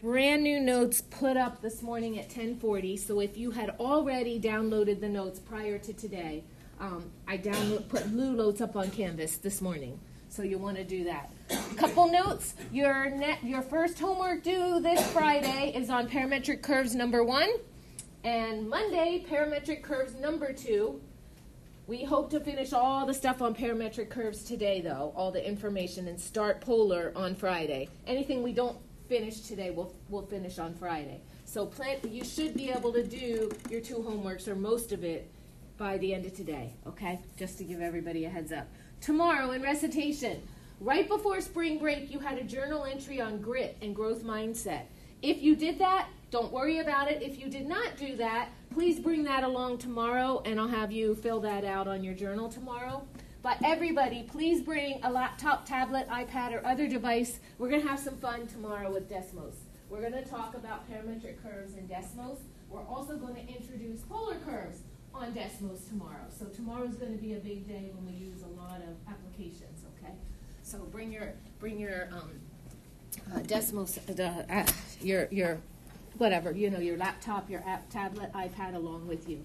Brand new notes put up this morning at 10:40. So if you had already downloaded the notes prior to today, I put blue notes up on Canvas this morning. So you want to do that. Couple notes. Your first homework due this Friday is on Parametric Curves number 1. And Monday, Parametric Curves number 2. We hope to finish all the stuff on Parametric Curves today, though, all the information, and start Polar on Friday. Anything we don't finish today, we'll finish on Friday. So you should be able to do your 2 homeworks, or most of it, by the end of today, okay? Just to give everybody a heads up. Tomorrow in recitation, right before spring break, you had a journal entry on grit and growth mindset. If you did that, don't worry about it. If you did not do that, please bring that along tomorrow, and I'll have you fill that out on your journal tomorrow. But everybody, please bring a laptop, tablet, iPad, or other device. We're going to have some fun tomorrow with Desmos. We're going to talk about parametric curves in Desmos. We're also going to introduce polar curves on Desmos tomorrow. So tomorrow's going to be a big day when we use a lot of applications, okay? So bring your Desmos, your whatever, your laptop, your tablet, iPad along with you.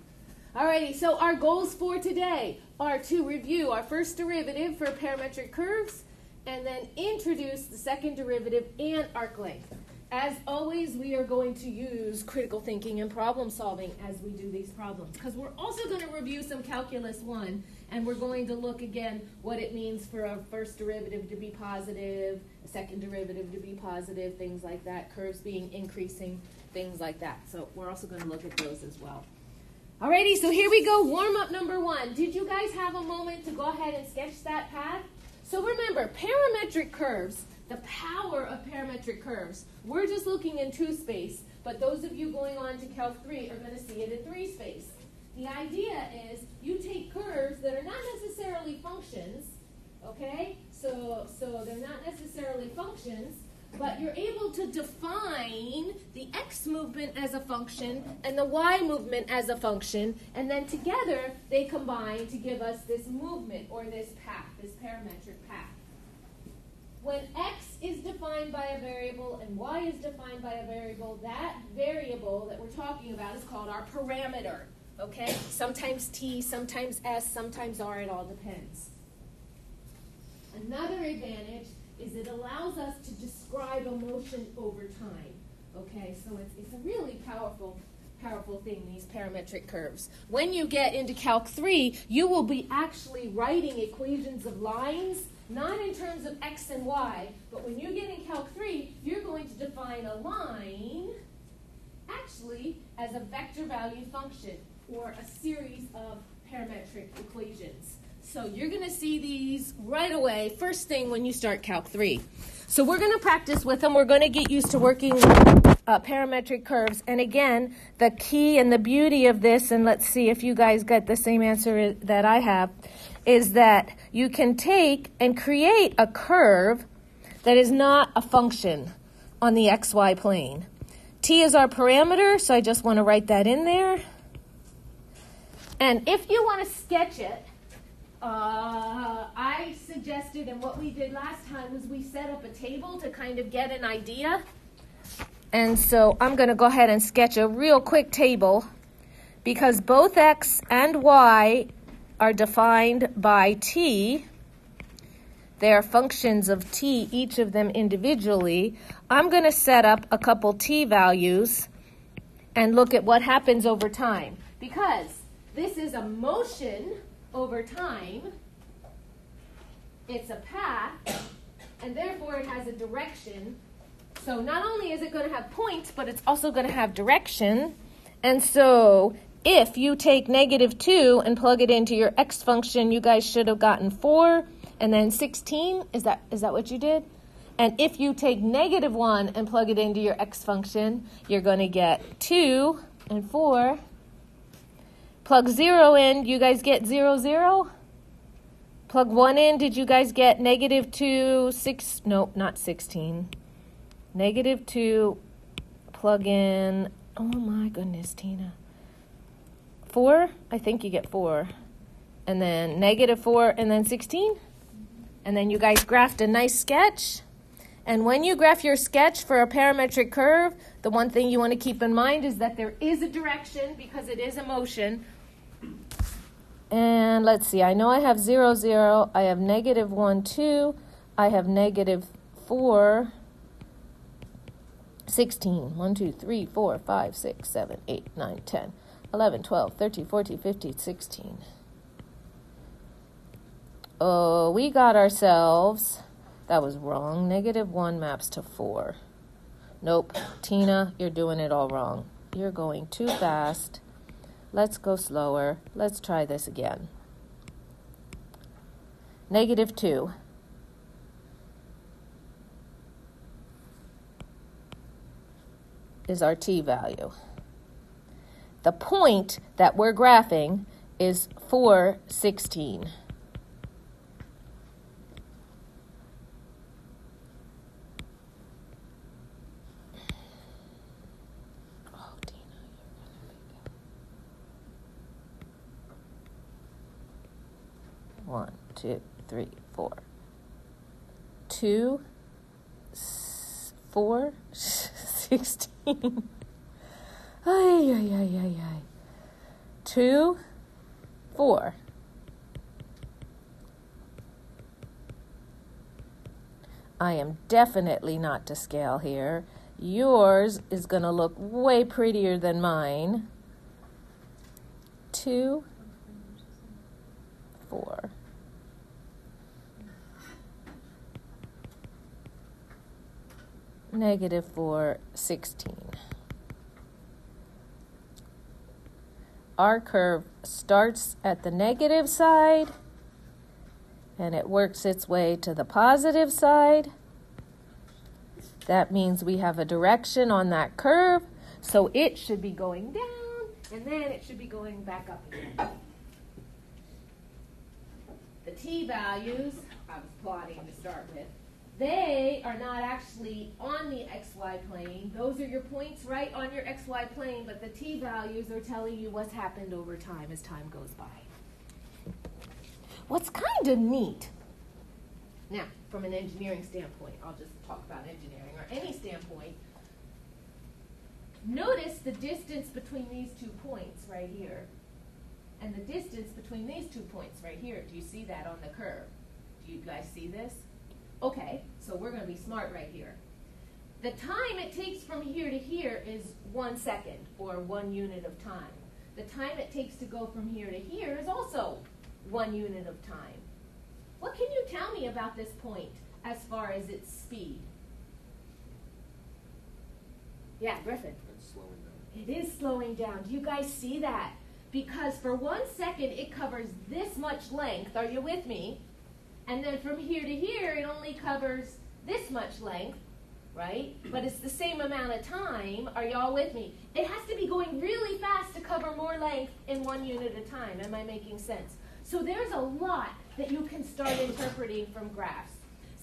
Alrighty, so our goals for today are to review our first derivative for parametric curves and then introduce the second derivative and arc length. As always, we are going to use critical thinking and problem solving as we do these problems, because we're also going to review some Calculus 1, and we're going to look again what it means for a first derivative to be positive, a second derivative to be positive, things like that, curves being increasing, things like that. So we're also going to look at those as well. Alrighty, so here we go, warm-up number 1. Did you guys have a moment to go ahead and sketch that path? So remember, parametric curves, the power of parametric curves, we're just looking in 2 space, but those of you going on to Calc 3 are going to see it in 3 space. The idea is you take curves that are not necessarily functions, okay? So they're not necessarily functions, but you're able to define the x movement as a function and the y movement as a function, and then together they combine to give us this movement or this path, this parametric path. When x is defined by a variable and y is defined by a variable, that variable that we're talking about is called our parameter, okay? Sometimes t, sometimes s, sometimes r, it all depends. Another advantage is it allows us to describe a motion over time. Okay, so it's a really powerful thing, these parametric curves. When you get into Calc 3, you will be actually writing equations of lines, not in terms of x and y, but when you get in Calc 3, you're going to define a line actually as a vector value function or a series of parametric equations. So you're going to see these right away, first thing when you start Calc 3. So we're going to practice with them. We're going to get used to working with parametric curves. And again, the key and the beauty of this, and let's see if you guys get the same answer that I have, is that you can take and create a curve that is not a function on the xy plane. T is our parameter, so I just want to write that in there. And if you want to sketch it, I suggested, and what we did last time was we set up a table to kind of get an idea. And so I'm going to go ahead and sketch a real quick table because both x and y are defined by t. They are functions of t, each of them individually. I'm going to set up a couple t values and look at what happens over time. Because this is a motion over time, it's a path, and therefore it has a direction. So not only is it going to have points, but it's also going to have direction. And so if you take -2 and plug it into your x function, you guys should have gotten 4 and then 16. Is that what you did? And if you take -1 and plug it into your x function, you're going to get 2 and 4. Plug 0 in, you guys get 0, 0. Plug 1 in, did you guys get -2, 6? No, not 16. -2, plug in, oh my goodness, Tina. 4? I think you get 4. And then -4, and then 16. And then you guys graphed a nice sketch. And when you graph your sketch for a parametric curve, the one thing you want to keep in mind is that there is a direction because it is a motion. And let's see, I know I have 0, 0, I have negative 1, 2, I have negative 4, 16, 1, 2, 3, 4, 5, 6, 7, 8, 9, 10, 11, 12, 13, 14, 15, 16. Oh, we got ourselves, that was wrong, negative 1 maps to 4. Nope, Tina, you're doing it all wrong. You're going too fast. Let's go slower. Let's try this again. Negative 2. Is our t value. The point that we're graphing is 4, 16. Oh, Dina, you're gonna 1, 2, 3, 4. 2, 4, 16. Ay, ay, ay, ay, ay. 2, 4. I am definitely not to scale here. Yours is going to look way prettier than mine. 2, 4. Negative 4, 16. Our curve starts at the negative side and it works its way to the positive side. That means we have a direction on that curve, so it should be going down and then it should be going back up again. The t values, I was plotting to start with, they are not actually on the xy plane. Those are your points right on your xy plane, but the t values are telling you what's happened over time as time goes by. What's kind of neat, now from an engineering standpoint, I'll just talk about engineering or any standpoint, notice the distance between these 2 points right here and the distance between these 2 points right here. Do you see that on the curve? Do you guys see this? Okay, so we're going to be smart right here. The time it takes from here to here is 1 second, or 1 unit of time. The time it takes to go from here to here is also 1 unit of time. What can you tell me about this point as far as its speed? Yeah, Griffin. It's slowing down. It is slowing down. Do you guys see that? Because for 1 second it covers this much length. Are you with me? And then from here to here, it only covers this much length, right? But it's the same amount of time. Are y'all with me? It has to be going really fast to cover more length in 1 unit at a time. Am I making sense? So there's a lot that you can start interpreting from graphs.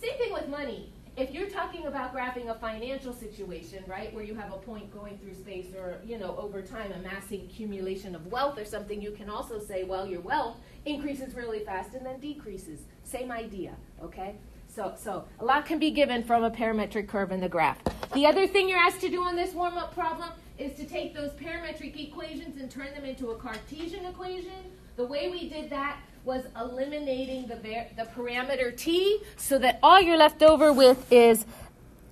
Same thing with money. If you're talking about graphing a financial situation, right, where you have a point going through space or, over time amassing accumulation of wealth or something, you can also say, well, your wealth increases really fast and then decreases. Same idea, okay? So a lot can be given from a parametric curve in the graph. The other thing you're asked to do on this warm-up problem is to take those parametric equations and turn them into a Cartesian equation. The way we did that was eliminating the parameter t so that all you're left over with is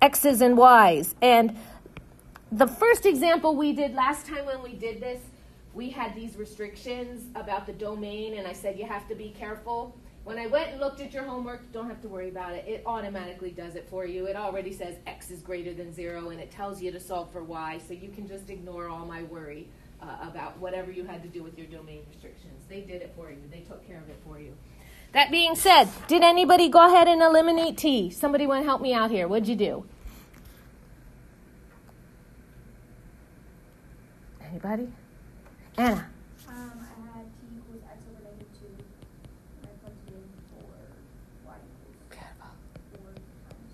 x's and y's. And the first example we did last time when we did this, we had these restrictions about the domain, and I said you have to be careful. When I went and looked at your homework, don't have to worry about it. It automatically does it for you. It already says x is greater than 0, and it tells you to solve for y, so you can just ignore all my worry about whatever you had to do with your domain restrictions. They did it for you. They took care of it for you. That being said, did anybody go ahead and eliminate t? Somebody want to help me out here. What'd you do? Anybody? Anna. I had t equals x over negative 2. And I plugged in for y equals 4 times.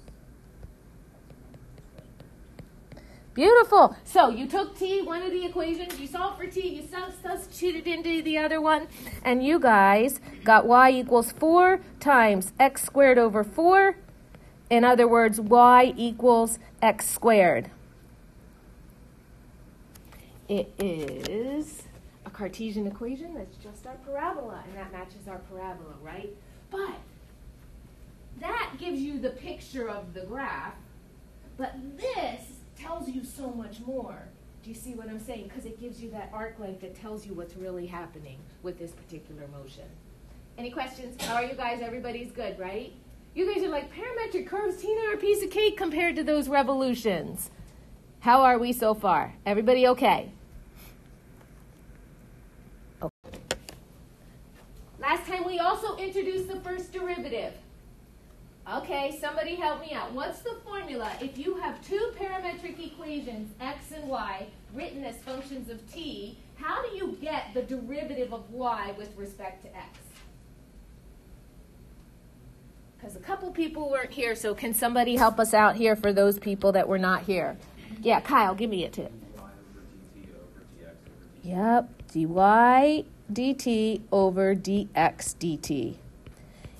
Beautiful. So you took t, one of the equations, you solved for t, you substituted into the other one, and you guys got y equals 4 times x squared over 4 In other words, y equals x squared. It is a Cartesian equation that's just our parabola, and that matches our parabola, right? But that gives you the picture of the graph, but this tells you so much more. Do you see what I'm saying? Because it gives you that arc length that tells you what's really happening with this particular motion. Any questions? How are you guys? Everybody's good, right? You guys are like, parametric curves, Tina, are a piece of cake compared to those revolutions. How are we so far? Everybody okay? Okay. Last time we also introduced the first derivative. Okay, somebody help me out. What's the formula if you have two parametric equations, x and y, written as functions of t? How do you get the derivative of y with respect to x? Because a couple people weren't here, so can somebody help us out here for those people that were not here? Yeah, Kyle, give me it too. Yep, dy dt over dx dt.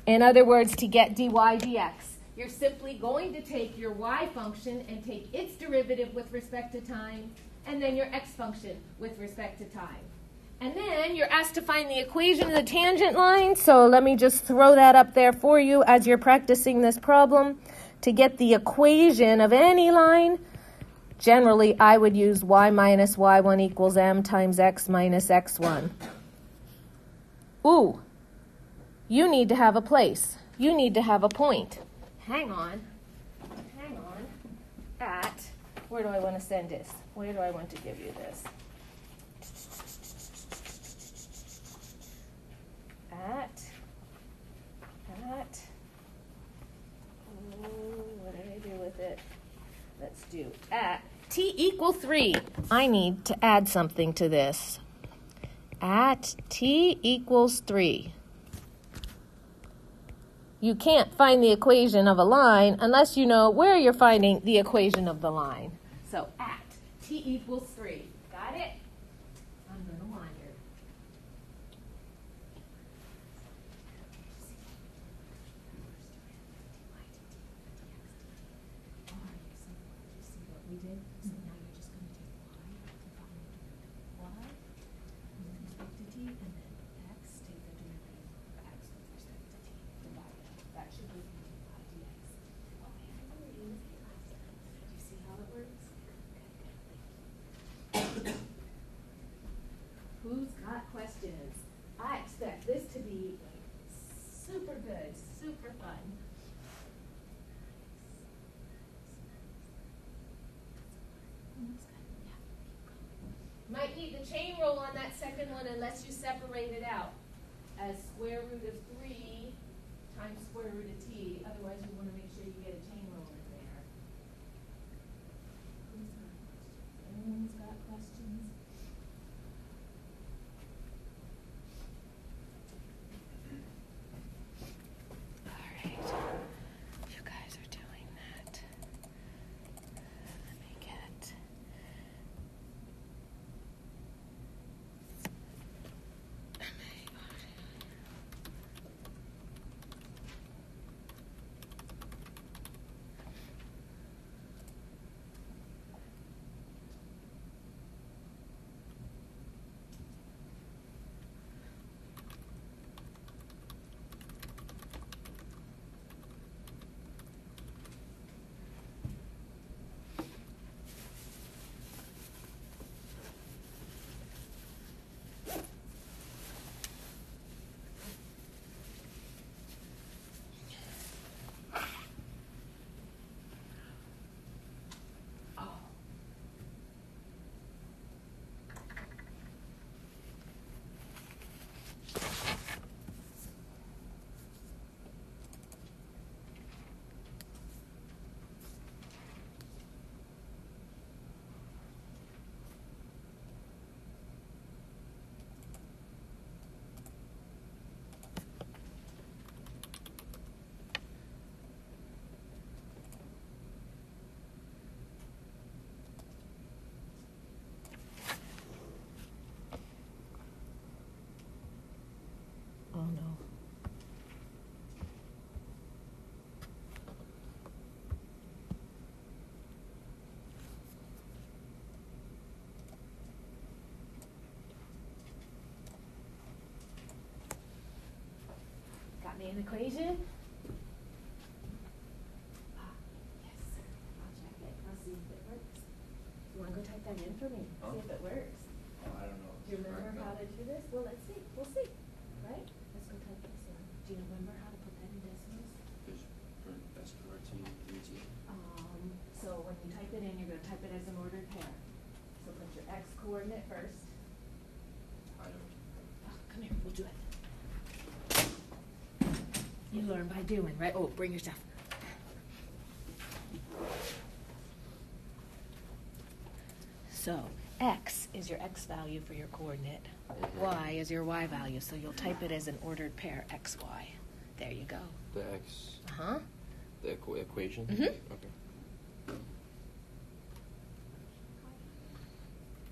In other words, to get dy dx, you're simply going to take your y function and take its derivative with respect to time, and then your x function with respect to time. And then you're asked to find the equation of the tangent line, so let me just throw that up there for you as you're practicing this problem. To get the equation of any line, generally I would use y minus y1 equals m times x minus x1. Ooh, you need to have a place. You need to have a point. Hang on, at, where do I want to send this? Where do I want to give you this? What did I do with it? Let's do at t equal 3. I need to add something to this. At t equals 3. You can't find the equation of a line unless you know where you're finding the equation of the line. So at t equals 3. Got it? I'm going to wander. We did. So now you're just going to take y, define y, and then take the t, and then x, take the derivative of x with respect to t, divide it. That should be dy dx. Oh, I had to read it last time. Do you see how it works? Good. Who's got questions? I expect this to be super good, super fun. Might need the chain rule on that second one unless you separate it out as square root of 3 times square root of t. Otherwise, you want to make sure you get a chain rule in there. Anyone's got questions? All right. You guys are doing that. Let me get... me an equation? Yes, sir. I'll check it. I'll see if it works. You want to go type that in for me? Huh? See if it works. Oh, I don't know. Do you remember how to do this? Well, let's see. We'll see. Right? Let's go type this in. Do you remember how to put that in Desmos? That's 14, 18. So when you type it in, you're going to type it as an ordered pair. So put your x coordinate first. I don't. Oh, come here. We'll do it. You learn by doing, right? Oh, bring your stuff. So x is your x value for your coordinate. Y is your y value. So you'll type it as an ordered pair, x, y. There you go. The x. Uh-huh. The equation? Mm-hmm. Okay.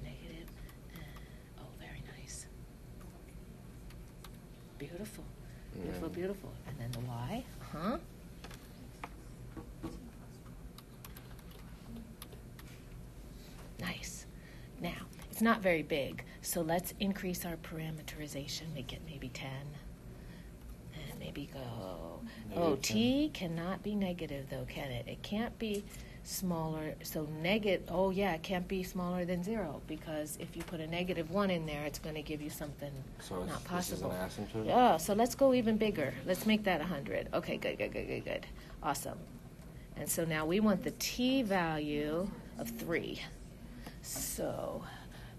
Negative. Oh, very nice. Beautiful. Beautiful, beautiful. And then the y. Uh-huh. Nice. Now, it's not very big, so let's increase our parameterization, make it maybe 10. And maybe go. Oh, t cannot be negative, though, can it? It can't be smaller. So negative, oh, yeah, it can't be smaller than 0, because if you put a -1 in there, it's going to give you something So not this is an possible. asymptote? Yeah, so let's go even bigger. Let's make that 100. Okay, good. Awesome. And so now we want the t value of 3. So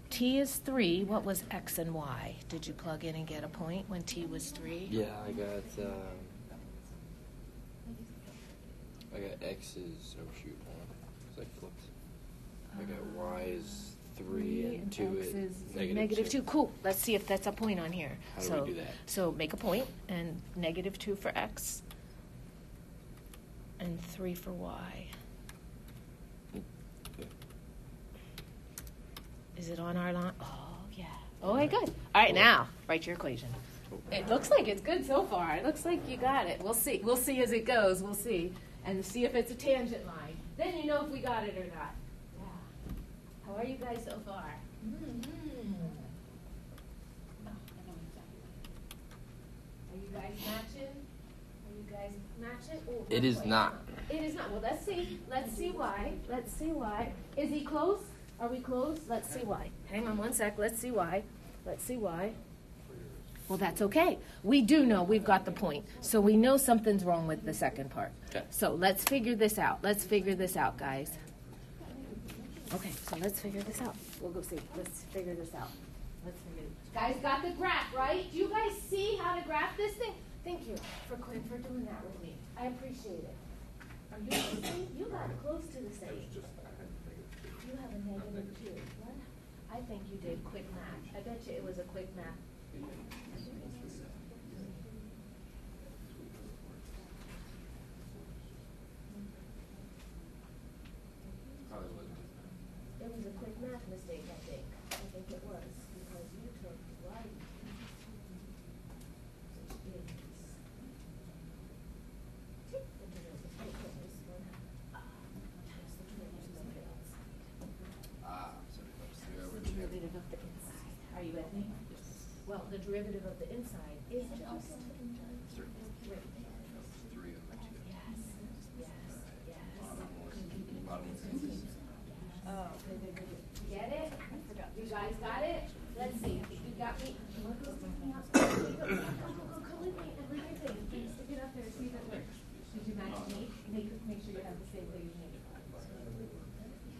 t is 3. What was x and y? Did you plug in and get a point when t was 3? Yeah, I got x is, oh shoot, because I flipped. I got y is 3 and 2 x is negative 2. Cool. Let's see if that's a point on here. How do we do that? So make a point, and -2 for x, and 3 for y. Okay. Is it on our line? Oh, yeah. Okay, good. All right, now, write your equation. It looks like it's good so far. It looks like you got it. We'll see. We'll see as it goes. We'll see. And see if it's a tangent line. Then you know if we got it or not. Yeah. How are you guys so far? Are you guys matching? Are you guys matching? Oh, It is not. It is not. Well, let's see. Let's see why. Let's see why. Is he close? Are we close? Let's see why. Hang on one sec. Let's see why. Let's see why. Well, that's okay. We do know we've got the point. So we know something's wrong with the second part. Okay. So let's figure this out. Let's figure this out, guys. Okay, so let's figure this out. We'll go see. Let's figure this out. Let's figure it. Guys got the graph, right? Do you guys see how to graph this thing? Thank you for Quinn for doing that with me. I appreciate it. Are you listening? You got close to the same. You have a -2. What? I think you did quick math. I bet you it was a quick math. It was a quick math mistake, I think. I think it was, because you took right. Which is take the derivative times the derivative of the inside. Are you with me? Yes. Well, the derivative of the inside is just 3. 3 over 2. Yes. Bottom one. Oh, good. Get it? You guys got it? Let's see. You got me? Come with me and bring your thing. Stick it up there and see if it works. Did you match me? Make sure you have the same way you made it.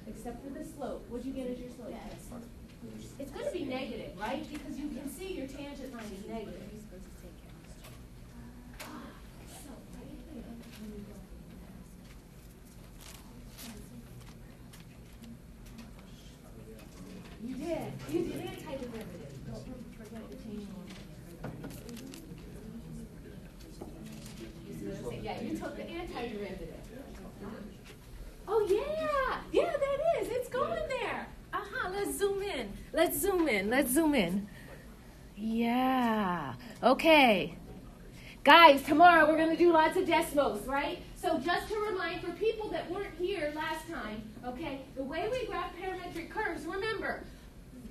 Except for the slope. What'd you get as your slope? Yes. It's going to be negative, right? Because you can see your tangent line is negative. You did antiderivative. Don't forget to change one. Yeah, you took the antiderivative. Oh, yeah, that is. It's going there. Let's zoom in. Yeah. Okay. Guys, tomorrow we're going to do lots of Desmos, right? So just to remind for people that weren't here last time, okay, the way we graph parametric curves, remember,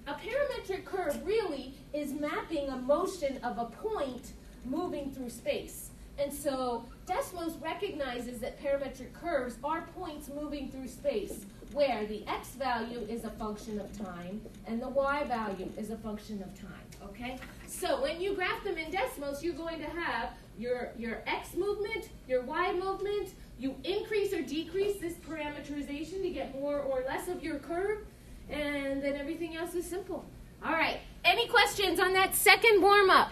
a parametric curve really is mapping a motion of a point moving through space. And so Desmos recognizes that parametric curves are points moving through space where the x value is a function of time and the y value is a function of time, okay? So when you graph them in Desmos, you're going to have your x movement, your y movement. You increase or decrease this parameterization to get more or less of your curve, and then everything else is simple. All right, any questions on that second warm-up?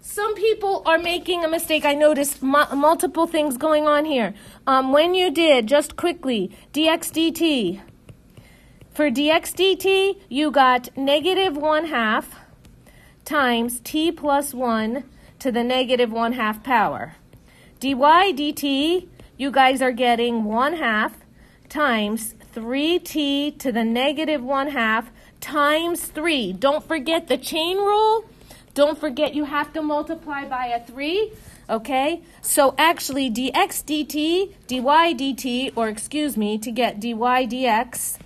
Some people are making a mistake. I noticed multiple things going on here. When you did, just quickly, dx dt. For dx dt, you got negative 1/2 times t plus 1 to the negative 1/2 power. dy dt, you guys are getting 1/2 times 3t to the negative 1/2 times 3. Don't forget the chain rule. Don't forget you have to multiply by a 3, okay? So actually dx dt, dy dt, or excuse me, to get dy dx,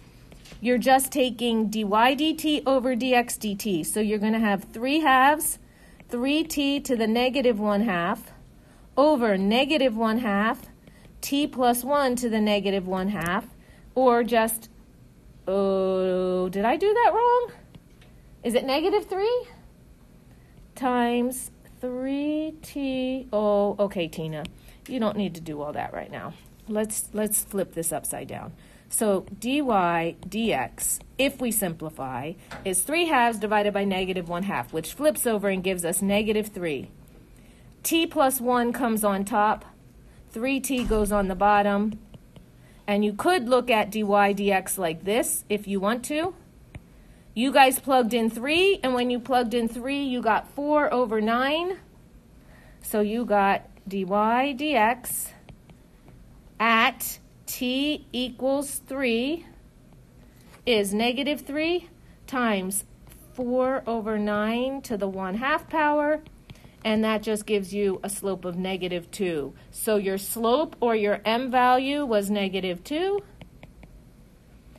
you're just taking dy dt over dx dt. So you're going to have 3/2, 3t to the negative 1/2 over negative 1/2 t plus 1 to the negative 1/2, or just, oh, did I do that wrong? Is it negative 3? Times 3t, oh, okay, Tina, you don't need to do all that right now. Let's flip this upside down. So dy dx, if we simplify, is 3/2 divided by negative 1/2, which flips over and gives us negative 3. T plus 1 comes on top, 3t goes on the bottom, and you could look at dy dx like this if you want to. You guys plugged in 3, and when you plugged in 3, you got 4 over 9. So you got dy dx at t equals 3 is negative 3 times 4 over 9 to the 1/2 power, and that just gives you a slope of negative 2. So your slope or your m value was negative 2.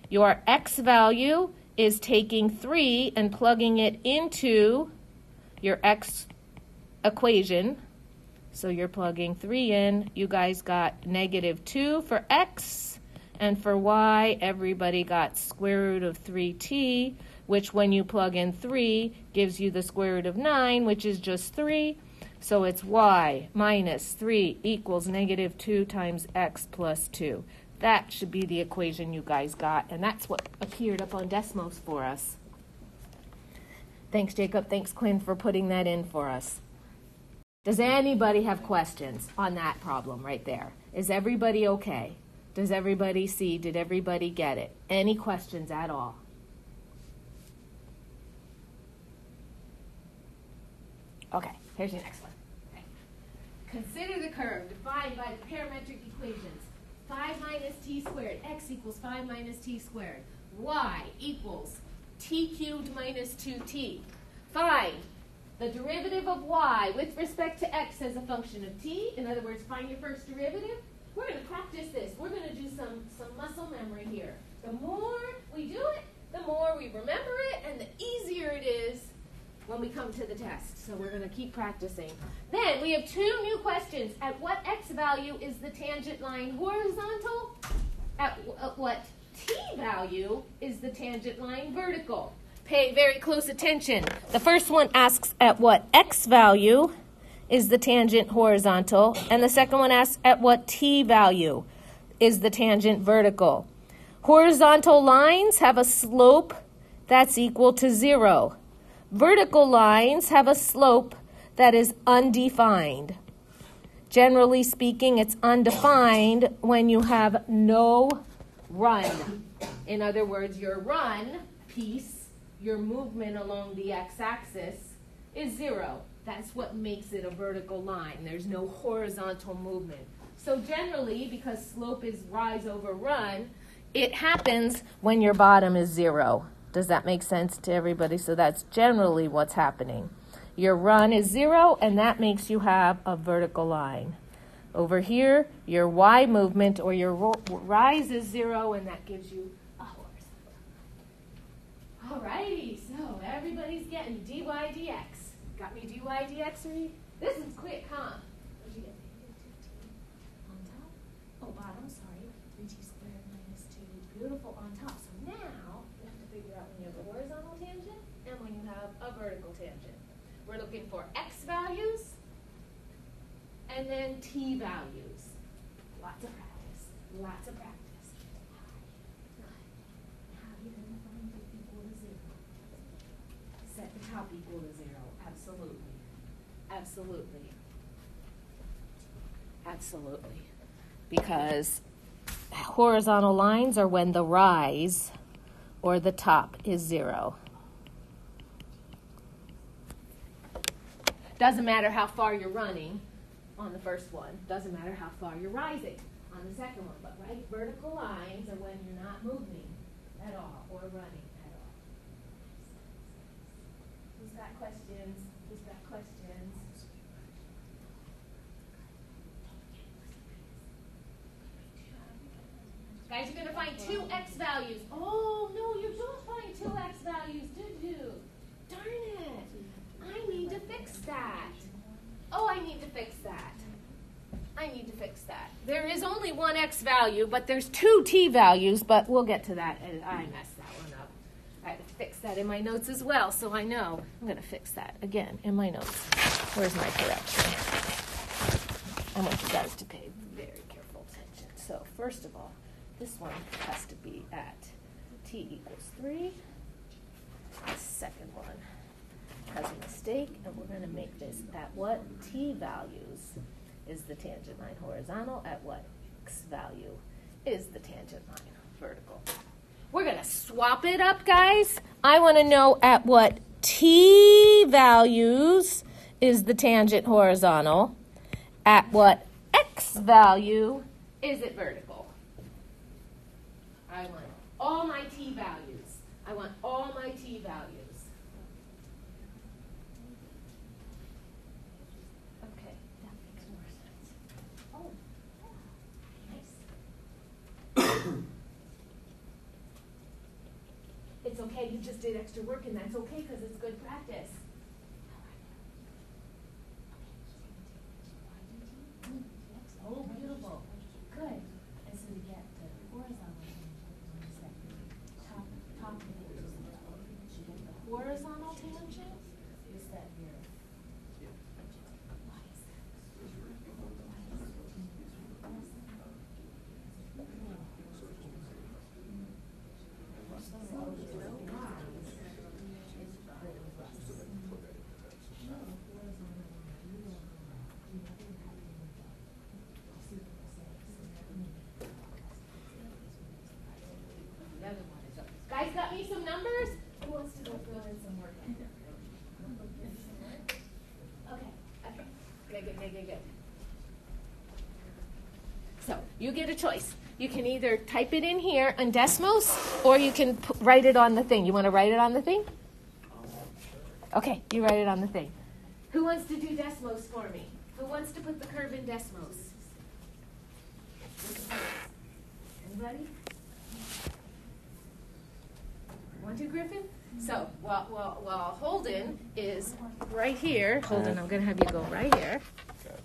Your x value is taking 3 and plugging it into your x equation. So you're plugging 3 in. You guys got negative 2 for x, and for y, everybody got square root of 3t, which when you plug in 3 gives you the square root of 9, which is just 3. So it's y minus 3 equals negative 2 times x plus 2. That should be the equation you guys got, and that's what appeared up on Desmos for us. Thanks, Jacob. Thanks, Quinn, for putting that in for us. Does anybody have questions on that problem right there? Is everybody okay? Does everybody see? Did everybody get it? Any questions at all? Okay, here's your next one. Okay. Consider the curve defined by the parametric equations. 5 minus t squared, x equals 5 minus t squared. Y equals t cubed minus 2t. Find the derivative of y with respect to x as a function of t. In other words, find your first derivative. We're going to practice this. We're going to do some muscle memory here. The more we do it, the more we remember it, and the easier it is when we come to the test. So we're going to keep practicing. Then we have 2 new questions. At what x value is the tangent line horizontal? At what t value is the tangent line vertical? Pay very close attention. The first one asks at what x value is the tangent horizontal, and the second one asks at what t value is the tangent vertical. Horizontal lines have a slope that's equal to 0. Vertical lines have a slope that is undefined. Generally speaking, it's undefined when you have no run. In other words, your run piece, your movement along the x-axis, is 0. That's what makes it a vertical line. There's no horizontal movement. So generally, because slope is rise over run, it happens when your bottom is 0. Does that make sense to everybody? So that's generally what's happening. Your run is 0, and that makes you have a vertical line. Over here, your y movement or your rise is 0, and that gives you a horizontal. All righty, so everybody's getting dy dx. Got me dy dx, Reed? This is quick, huh? What'd you get? On top? Oh, bottom, sorry. 3t squared minus 2. Beautiful, on top. So now, you have to figure out when you have a horizontal tangent and when you have a vertical tangent. We're looking for x values and then t values. Lots of practice. Lots of practice. How are you going to find it equal to 0? Set the top equal to 0. Absolutely. Absolutely. Absolutely. Because horizontal lines are when the rise or the top is 0. Doesn't matter how far you're running on the first one. Doesn't matter how far you're rising on the second one. But right, vertical lines are when you're not moving at all or running at all. Who's got questions? Who's got questions? Guys, you're going to find 2x values. Oh, no, you don't find 2x values, did you? Darn it. I need to fix that. Oh, I need to fix that. I need to fix that. There is only one x value, but there's 2 t values, but we'll get to that. And I messed that one up. I had to fix that in my notes as well, so I know. I'm going to fix that again in my notes. Where's my correction? I want you guys to pay very careful attention. So first of all, this one has to be at t equals 3. The second one has a mistake, and we're going to make this at what t values is the tangent line horizontal, at what x value is the tangent line vertical. We're going to swap it up, guys. I want to know at what t values is the tangent horizontal, at what x value is it vertical. I want all my t values. I want all my t values. Okay, that makes more sense. Oh, nice. It's okay, you just did extra work, and that's okay because it's good practice. Oh, beautiful. Good. And so to get the horizontal tangent, top of it is 0. To get the horizontal tangent, you set your. Why is that? Guys, got me some numbers? Who wants to go throw in some work? Okay. Good. So you get a choice. You can either type it in here on Desmos, or you can write it on the thing. You want to write it on the thing? Okay, you write it on the thing. Who wants to do Desmos for me? Who wants to put the curve in Desmos? Anybody? Want to, Griffin? So, while Holden is right here, Holden, I'm going to have you go right here,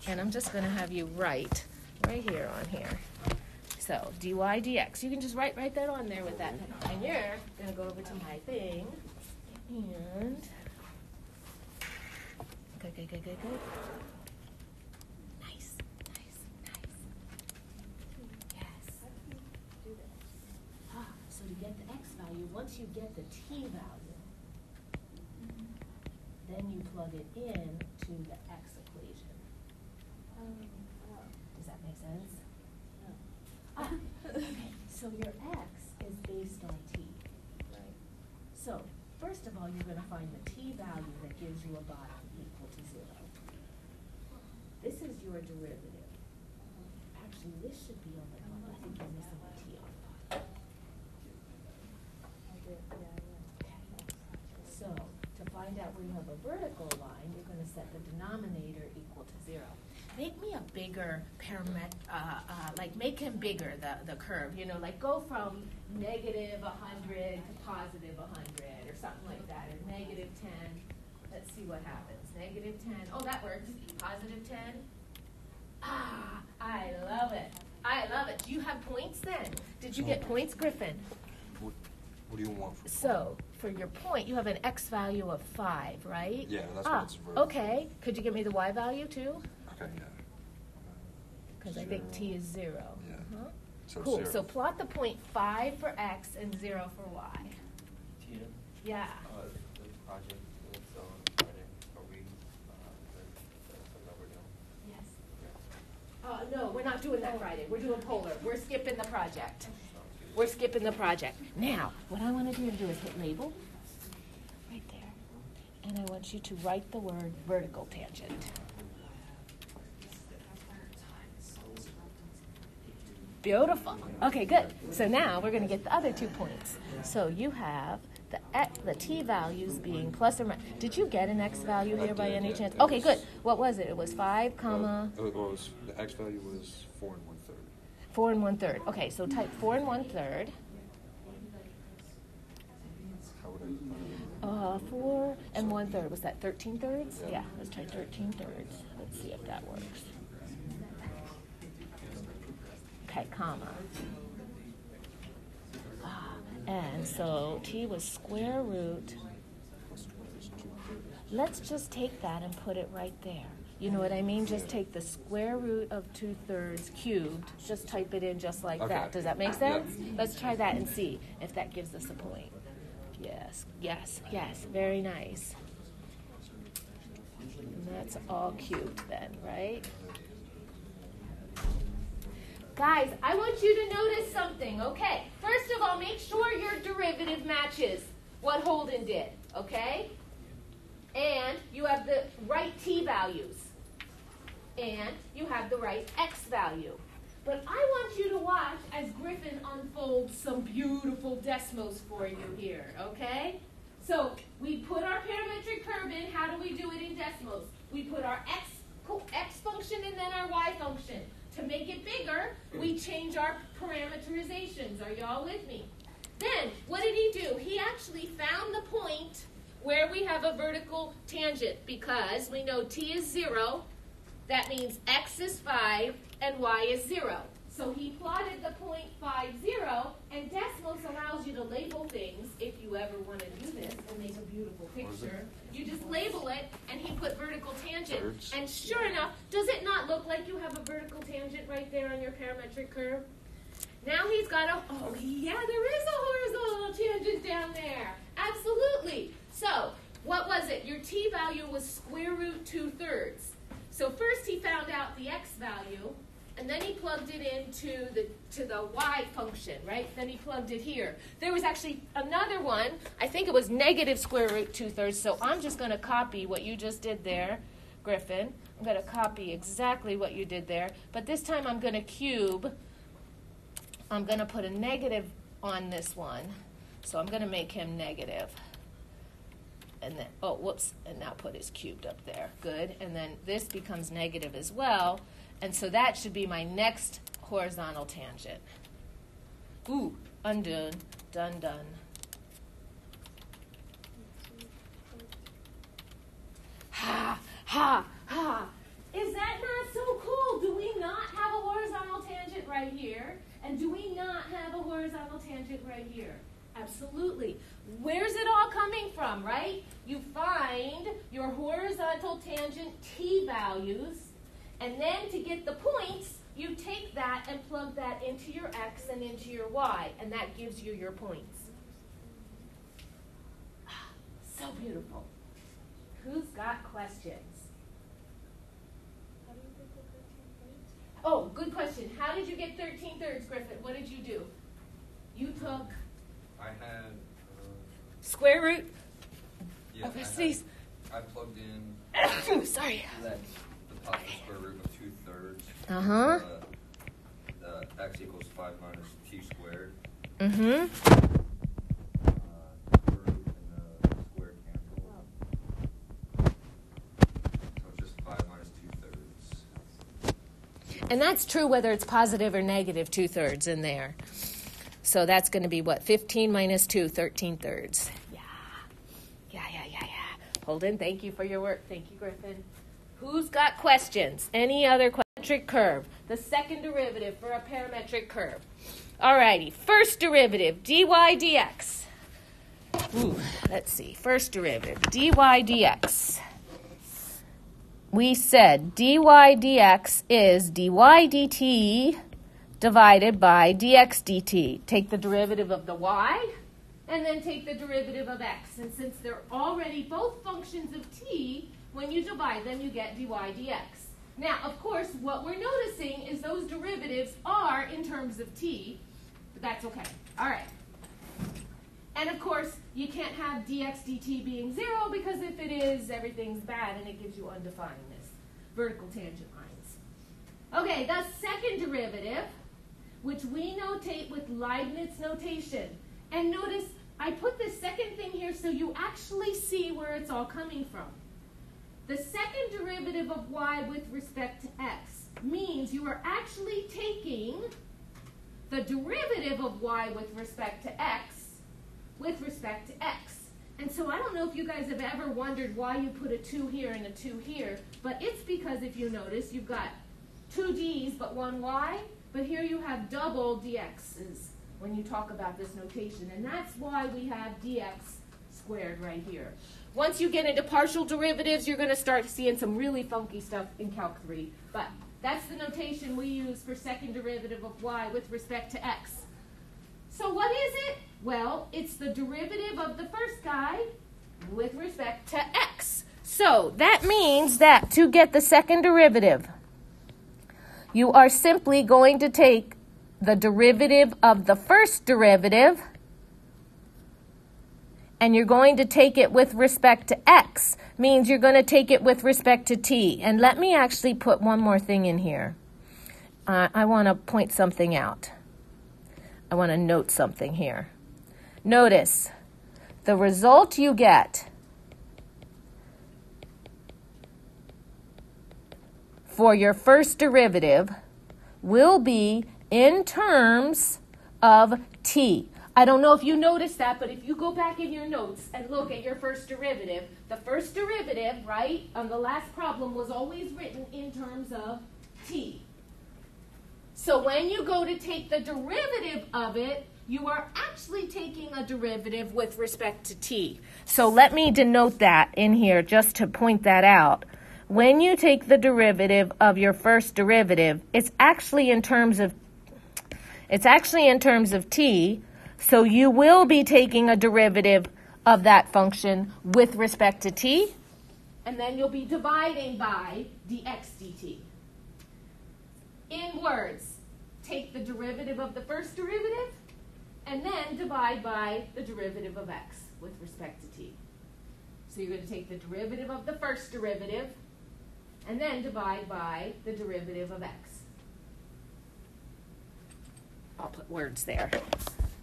and I'm just going to have you write right here on here. So, dy dx. You can just write that on there with that. And you're going to go over to my thing, and good. Nice. Yes. So to get the x value, once you get the t value, then you plug it in to the x equation. Does that make sense? No. Okay, so your x is based on t. Right. So first of all, you're going to find the t value that gives you a bottom equal to 0. This is your derivative. Actually, this should be on the bottom. I think you're missing the t on the bottom. So, to find out where you have a vertical line, you're going to set the denominator equal to 0. Make me a bigger make him bigger, the curve. You know, like go from negative 100 to positive 100 or something like that, or negative 10. Let's see. see what happens. Negative 10. Oh, that works. Positive 10. Ah, I love it. I love it. Do you have points then? Did you get points, Griffin? What do you want for So, for your point, you have an x value of 5, right? Yeah, that's what it's vertical. Okay. Could you give me the y value too? Okay, yeah. Because I think t is 0. Yeah. Uh-huh. So Cool. 0. So plot the point 5 for x and 0 for y. Tia, Yeah. the project that's on Friday, are we, something that we're doing? Yes. No, we're not doing that Friday. We're doing polar. We're skipping the project. We're skipping the project. Now, what I want you to do is hit label right there. And I want you to write the word vertical tangent. Beautiful. Okay, good. So now we're going to get the other 2 points. So you have the t values being plus or minus. Did you get an x value here by any chance? Okay, good. What was it? It was 5, comma? The x value was 4 1/3. 4 1/3. Okay, so type 4 1/3. How would I? 4 1/3. Was that 13 thirds? Yeah, let's try 13 thirds. Let's see if that works. Okay, comma. And so t was square root. Let's just take that and put it right there. You know what I mean? Just take the square root of 2/3 cubed. Just type it in just like Okay. that. Does that make sense? Yep. Let's try that and see if that gives us a point. Yes, yes, yes. Very nice. And that's all cubed then, right? Guys, I want you to notice something, okay? First of all, make sure your derivative matches what Holden did, okay? And you have the right t values. And you have the right x value. But I want you to watch as Griffin unfolds some beautiful Desmos for you here, okay? So we put our parametric curve in. How do we do it in Desmos? We put our x function and then our y function. To make it bigger, we change our parameterizations. Are y'all with me? Then, what did he do? He actually found the point where we have a vertical tangent because we know t is 0. That means x is 5 and y is 0. So he plotted the point 5, 0, and Desmos allows you to label things if you ever want to do this and make a beautiful picture. You just label it, and he put vertical tangent. Thirds. And sure enough, does it not look like you have a vertical tangent right there on your parametric curve? Now he's got oh yeah, there is a horizontal tangent down there. Absolutely. So, what was it? Your t value was square root 2/3. So first he found out the x value, and then he plugged it into the y function, right? Then he plugged it here. There was actually another one. I think it was negative square root 2/3. So I'm just going to copy what you just did there, Griffin. I'm going to copy exactly what you did there. But this time I'm going to cube. I'm going to put a negative on this one. So I'm going to make him negative. And then, oh, whoops, and now put his cubed up there. Good. And then this becomes negative as well. And so that should be my next horizontal tangent. Ooh, undone, done. Ha, ha, ha. Is that not so cool? Do we not have a horizontal tangent right here? And do we not have a horizontal tangent right here? Absolutely. Where's it all coming from, right? You find your horizontal tangent t values, and then to get the points, you take that and plug that into your x and into your y, and that gives you your points. So beautiful. Who's got questions? How do you get the 13 thirds? Oh, good question. How did you get 13 thirds, Griffin? What did you do? You took I had, square root yeah, of these. I plugged in Sorry. the positive square root of 2/3. Uh-huh. The x equals 5 minus t squared. Mm-hmm. Square root and the square cancel. So it's just 5 minus 2/3. And that's true whether it's positive or negative 2/3 in there. So that's going to be what? 15 minus 2, 13 thirds. Yeah. Holden, thank you for your work. Thank you, Griffin. Who's got questions? Any other parametric curve? The second derivative for a parametric curve. All righty, first derivative, dy dx. Ooh, let's see, first derivative, dy dx. We said dy dx is dy dt divided by dx dt. Take the derivative of the y, and then take the derivative of x. And since they're already both functions of t, when you divide them, you get dy dx. Now, of course, what we're noticing is those derivatives are in terms of t, but that's okay. All right. And of course, you can't have dx dt being 0 because if it is, everything's bad and it gives you undefinedness, vertical tangent lines. Okay, the second derivative, which we notate with Leibniz notation. And notice, I put this second thing here so you actually see where it's all coming from. The second derivative of y with respect to x means you are actually taking the derivative of y with respect to x with respect to x. And so I don't know if you guys have ever wondered why you put a 2 here and a 2 here, but it's because if you notice, you've got 2 d's but 1 y, but here you have double dx's when you talk about this notation. And that's why we have dx squared right here. Once you get into partial derivatives, you're going to start seeing some really funky stuff in Calc 3. But that's the notation we use for second derivative of y with respect to x. So what is it? Well, it's the derivative of the first guy with respect to x. So that means that to get the second derivative, you are simply going to take the derivative of the first derivative, and you're going to take it with respect to x, means you're going to take it with respect to t. And let me actually put one more thing in here. I want to point something out. I want to note something here. Notice, the result you get for your first derivative will be in terms of t. I don't know if you noticed that, but if you go back in your notes and look at your first derivative, the first derivative, right, on the last problem was always written in terms of t. So when you go to take the derivative of it, you are actually taking a derivative with respect to t. So let me denote that in here just to point that out. When you take the derivative of your first derivative, it's actually in terms of t, so you will be taking a derivative of that function with respect to t, and then you'll be dividing by dx dt. In words, take the derivative of the first derivative, and then divide by the derivative of x with respect to t. So you're going to take the derivative of the first derivative, and then divide by the derivative of x. I'll put words there.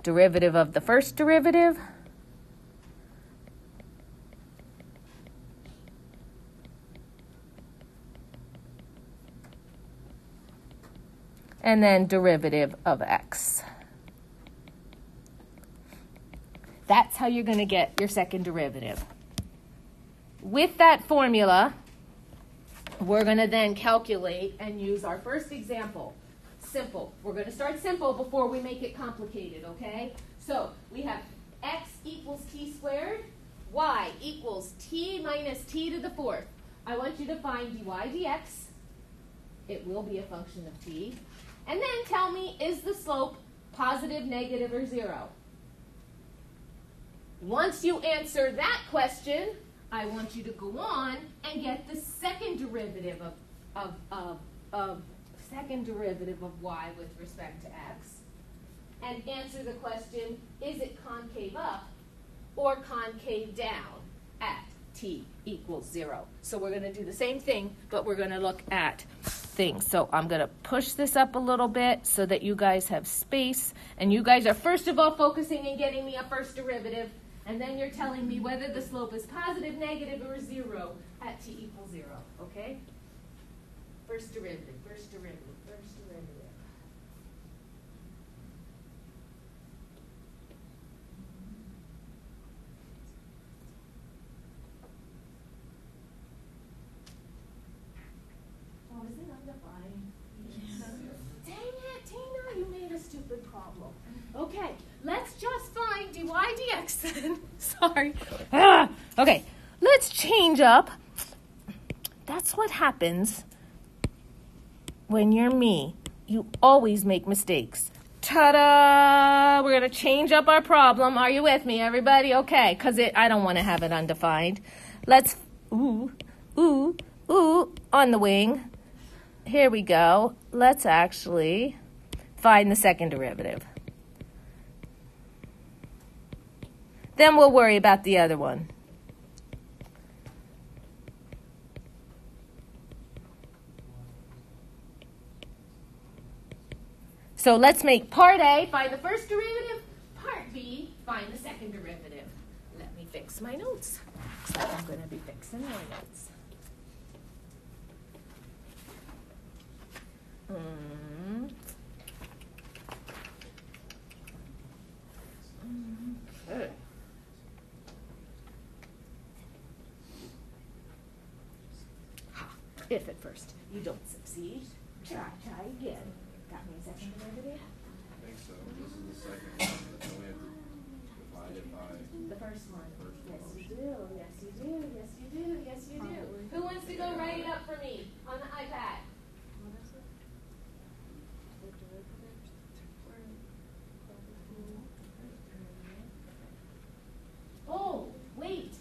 Derivative of the first derivative, and then derivative of x. That's how you're going to get your second derivative. With that formula, we're going to then calculate and use our first example. Simple. We're going to start simple before we make it complicated, okay? So we have x equals t squared, y equals t minus t to the fourth. I want you to find dy dx. It will be a function of t. And then tell me, is the slope positive, negative, or 0? Once you answer that question, I want you to go on and get the second derivative of y with respect to x, and answer the question, is it concave up or concave down at t equals 0? So we're going to do the same thing, but we're going to look at things. So I'm going to push this up a little bit so that you guys have space, and you guys are first of all focusing and getting me a first derivative, and then you're telling me whether the slope is positive, negative, or 0 at t equals 0, okay? First derivative, first derivative, first derivative. dx. Sorry. Okay, let's change up. That's what happens when you're me. You always make mistakes. Ta-da! We're going to change up our problem. Are you with me, everybody? Okay, because I don't want to have it undefined. Let's, on the wing. Here we go. Let's actually find the second derivative. Then we'll worry about the other one. So let's make part A, find the first derivative. Part B, find the second derivative. Let me fix my notes. Looks like I'm going to be fixing my notes. Okay. If at first you don't succeed, try again. Got me a second derivative? I think so. This is the second one, but then we have to divide it by The first one. Yes, you quotient. do. Yes, you do. Yes, you do. Yes, you do. Who wants to go write it up for me on the iPad? What is it? The derivatives were Oh, wait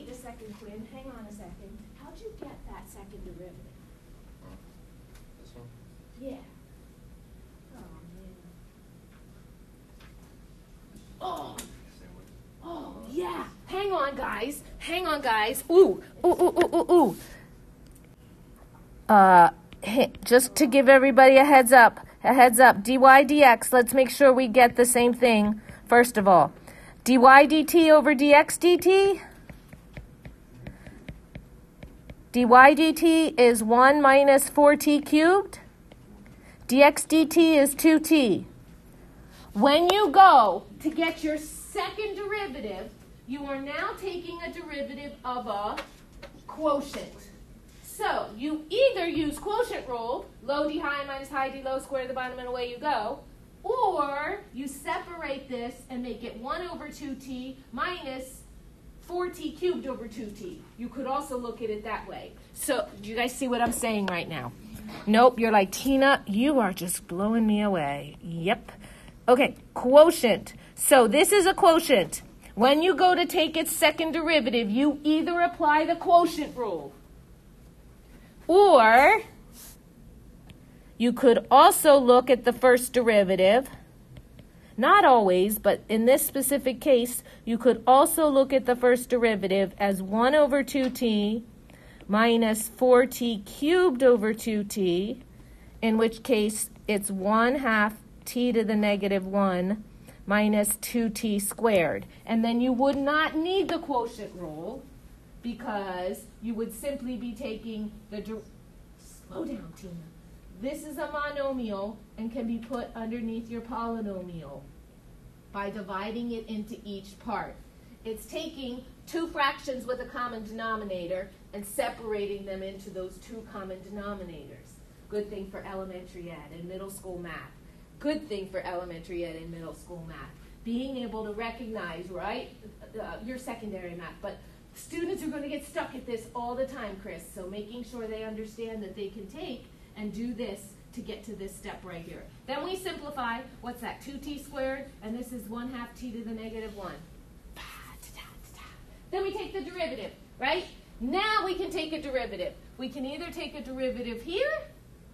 a second, Quinn. Hang on a second. How'd you get that second derivative? Huh? This one? Yeah. Oh, man. Oh. Same way. Oh, yeah. Hang on, guys. Ooh. Just to give everybody a heads up, dy dx, let's make sure we get the same thing, first of all. dy dt over dx dt. dy dt is 1 minus 4t cubed. dx dt is 2t. When you go to get your second derivative, you are now taking a derivative of a quotient. So you either use quotient rule, low d high minus high d low, square the bottom and away you go, or you separate this and make it 1 over 2t minus 4t cubed over 2t. You could also look at it that way. So do you guys see what I'm saying right now? Nope, you're like, Tina, you are just blowing me away. Yep. Okay, quotient. So this is a quotient. When you go to take its second derivative, you either apply the quotient rule, or you could also look at the first derivative. Not always, but in this specific case, you could also look at the first derivative as 1 over 2t minus 4t cubed over 2t, in which case it's 1/2 t to the negative 1 minus 2t squared. And then you would not need the quotient rule because you would simply be taking the... Slow down, Tina. This is a monomial and can be put underneath your polynomial by dividing it into each part. It's taking two fractions with a common denominator and separating them into those two common denominators. Good thing for elementary ed and middle school math. Good thing for elementary ed and middle school math. Being able to recognize, right, your secondary math. But students are going to get stuck at this all the time, Chris. So making sure they understand that they can take and do this to get to this step right here. Then we simplify. What's that? 2t squared, and this is 1/2 t to the negative 1. Then we take the derivative, right? Now we can take a derivative. We can either take a derivative here,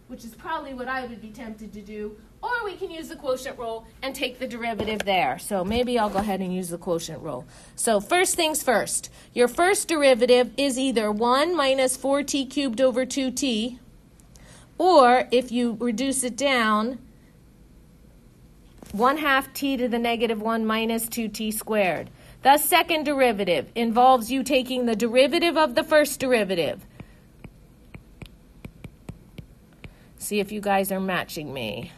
which is probably what I would be tempted to do, or we can use the quotient rule and take the derivative there. So maybe I'll go ahead and use the quotient rule. So first things first. Your first derivative is either 1 minus 4t cubed over 2t, or if you reduce it down, 1/2 t to the negative 1 minus 2t squared. The second derivative involves you taking the derivative of the first derivative. See if you guys are matching me.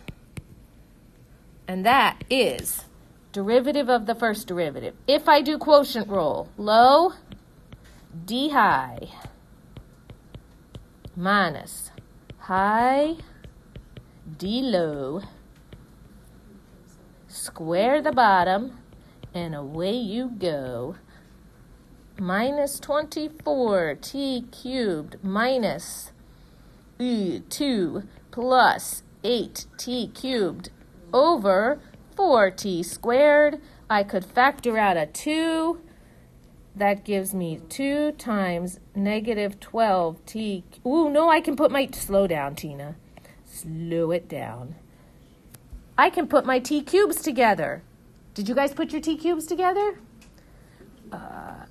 And that is derivative of the first derivative. If I do quotient rule, low d high minus high d low square the bottom, and away you go. Minus 24t cubed minus 2 plus 8t cubed over 4t squared. I could factor out a 2. That gives me 2 times negative 12t. Ooh, no, I can put my... Slow down, Tina. Slow it down. I can put my t cubes together. Did you guys put your t cubes together?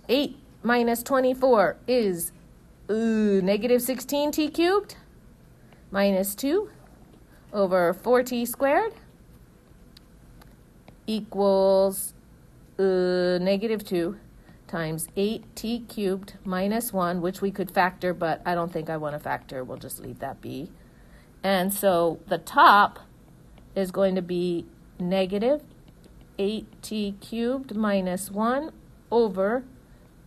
8 minus 24 is negative 16t cubed minus 2 over 4t squared equals negative 2 times 8t cubed minus 1, which we could factor, but I don't think I want to factor. We'll just leave that be. And so the top is going to be negative 8t cubed minus 1 over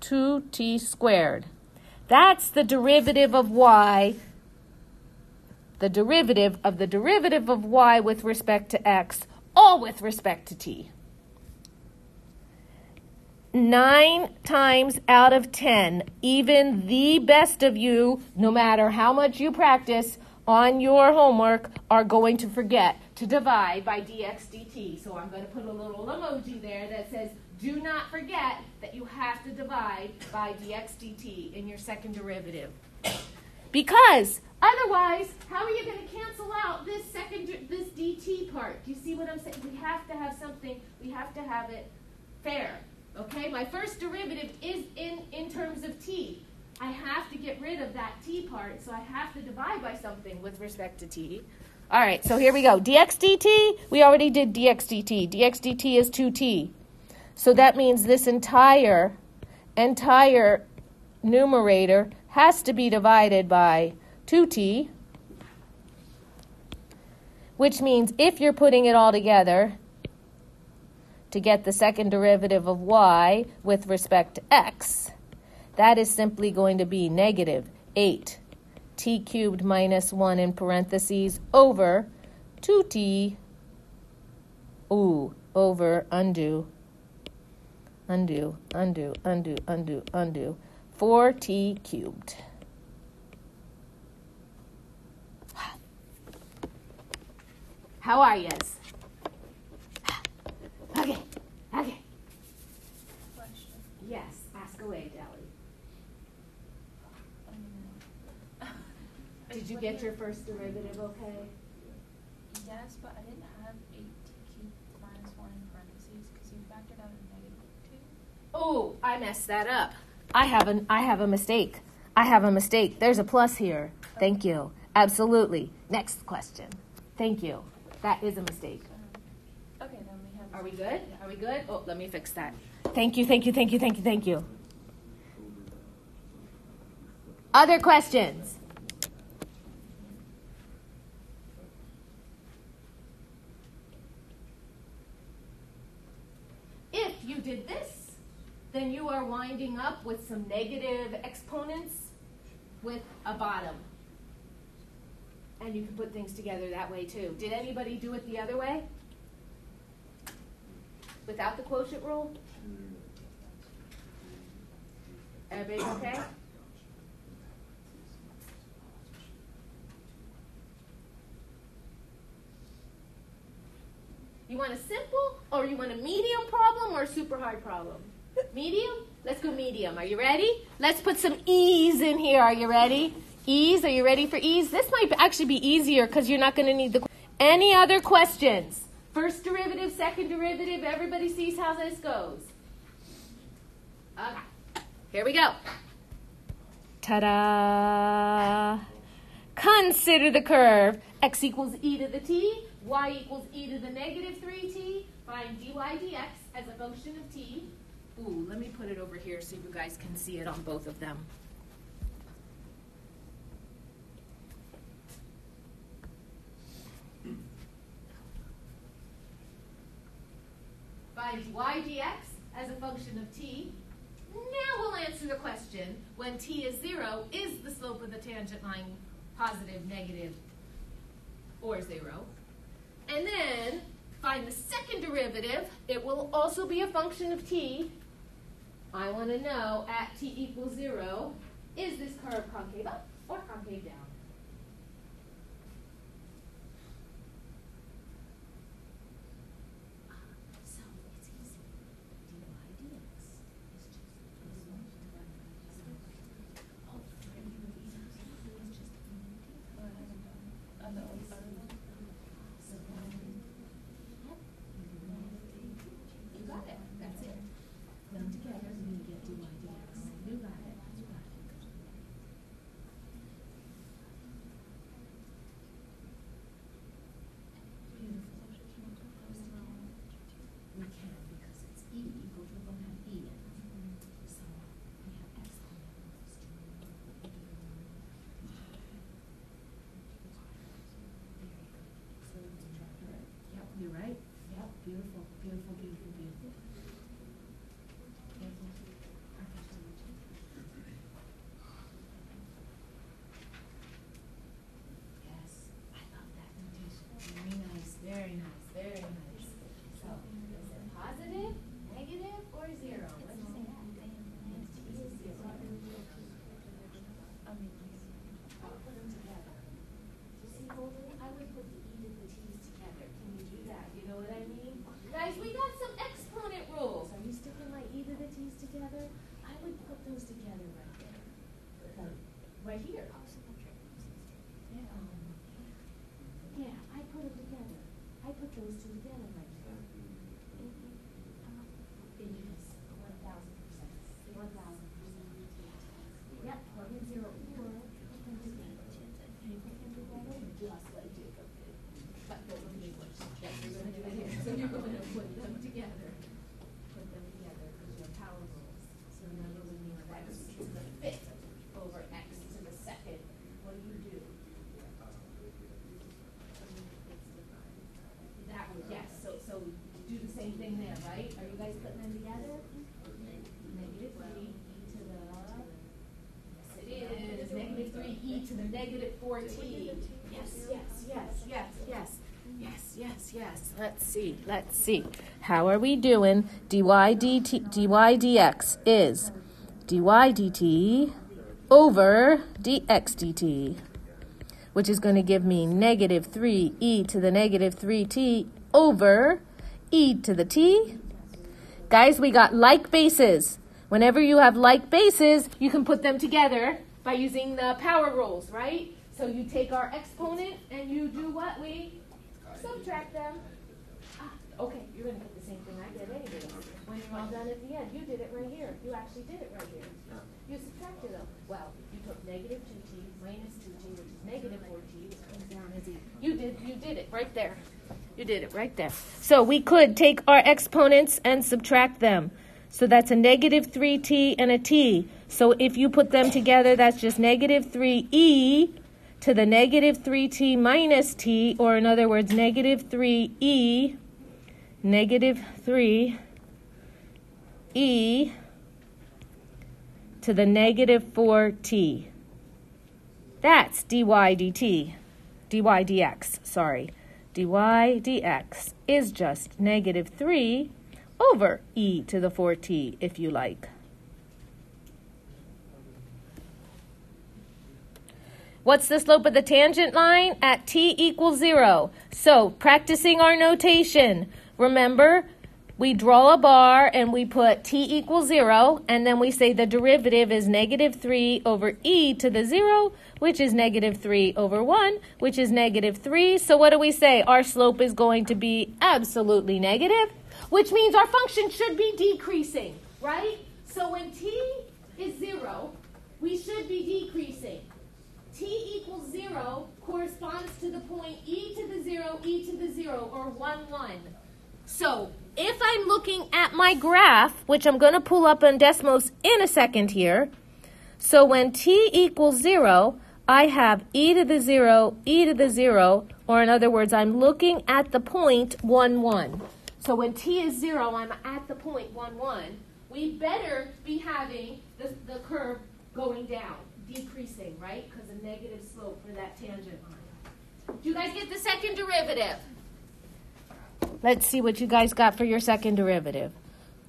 2t squared. That's the derivative of y, the derivative of the derivative of y with respect to x, all with respect to t. 9 times out of 10, even the best of you, no matter how much you practice on your homework, are going to forget to divide by dx dt. So I'm going to put a little emoji there that says, do not forget that you have to divide by dx dt in your second derivative. Because otherwise, how are you going to cancel out this this dt part? Do you see what I'm saying? We have to have something, we have to have it fair. Okay, my first derivative is in terms of t. I have to get rid of that t part, so I have to divide by something with respect to t. All right, so here we go. dx dt, we already did dx dt. dx dt is 2t. So that means this entire numerator has to be divided by 2t, which means if you're putting it all together to get the second derivative of y with respect to x, that is simply going to be negative 8 t cubed minus 1 in parentheses over 2t, over undo, 4t cubed. How are yous? Okay. Question. Yes, ask away, Dally. Did you get your first derivative okay? Yes, but I didn't have 8t cubed minus 1 in parentheses because you factored out a negative 2. Oh, I messed that up. I have a mistake. There's a plus here. Thank you. Absolutely. Next question. Thank you. That is a mistake. Okay, then we have... Are we good? Yeah. Are we good? Oh, let me fix that. Thank you. Other questions? If you did this, then you are winding up with some negative exponents with a bottom. And you can put things together that way too. Did anybody do it the other way? Without the quotient rule? Everybody okay? You want a simple, or you want a medium problem, or a super hard problem? Medium? Let's go medium. Are you ready? Let's put some ease in here. Are you ready? Ease? Are you ready for ease? This might actually be easier because you're not going to need the... Any other questions? First derivative, second derivative, everybody sees how this goes. Okay, here we go. Ta-da! Consider the curve. X equals e to the t, y equals e to the negative 3t. Find dy dx as a function of t. Ooh, let me put it over here so you guys can see it on both of them. Find dy dx as a function of t. Now we'll answer the question, when t is 0, is the slope of the tangent line positive, negative, or 0? And then find the second derivative. It will also be a function of t. I want to know at t equals 0, is this curve concave up or concave down? So it's easy. dy dx is just you got it. That's it. Put them together and you get dy dx. You got it. You got it. We can because it's e equals, we're going to have e in it. So we have exponent equals to very good. So subtract, right? Yep, you're right. Yep, beautiful, beautiful, beautiful, beautiful. Beautiful. Perfect. Yes, I love that notation. Very nice, very nice, very nice. So, is it positive, negative, or 0? What do you say? T is 0. I'll put them together. You see, Holden, I would put the e to the t's together. Can you do that? You know what I mean? Guys, we got some exponent rules. Are you sticking my e to the t's together? I would put those together right there. Right here. Yeah, I put them together. I put those two together right here. It is 1,000%. 1,000%. Yep, plug in 0 or put them together. Can you put them together? Just like Jacob did. But those are big ones. Yes, you're going to do it here. So you're going to put them together. Put them together because you're power rules. So remember when you have x to the fifth over x to the second, what do? That would, yes, so do the same thing there, right? Are you guys putting them together? Negative 3 e to the, yes it is, negative 3 e to the negative 4t. Yes, yes, yes, yes, yes, yes, yes, yes. Let's see. How are we doing? dy dx is dy dt over dx dt, which is going to give me negative 3 e to the negative 3t over e to the t. Guys, we got like bases. Whenever you have like bases, you can put them together by using the power rules, right? So you take our exponent and you do what? We subtract them. Okay, you're going to do the same thing I did anyway. When you're all done at the end, you did it right here. You actually did it right here. You subtracted them. Well, you took negative 2t minus 2t, which is negative 4t, which comes down as e. You did it right there. You did it right there. So we could take our exponents and subtract them. So that's a negative 3t and a t. So if you put them together, that's just negative 3e to the negative 3t minus t, or in other words, negative 3e, negative 3e to the negative 4t. That's dy dt, dy dx, sorry. dy dx is just negative 3 over e to the 4t, if you like. What's the slope of the tangent line? At t equals 0. So, practicing our notation. Remember, we draw a bar and we put t equals 0, and then we say the derivative is negative 3 over e to the 0, which is negative 3 over 1, which is negative 3. So what do we say? Our slope is going to be absolutely negative, which means our function should be decreasing, right? So when t is 0, we should be decreasing. T equals 0 corresponds to the point e to the 0, e to the 0, or 1, 1. So if I'm looking at my graph, which I'm going to pull up on Desmos in a second here, so when t equals 0, I have e to the 0, e to the 0, or in other words, I'm looking at the point 1, 1. So when t is 0, I'm at the point 1, 1. We better be having the curve going down, decreasing, right? Because a negative slope for that tangent line. Do you guys get the second derivative? Let's see what you guys got for your second derivative.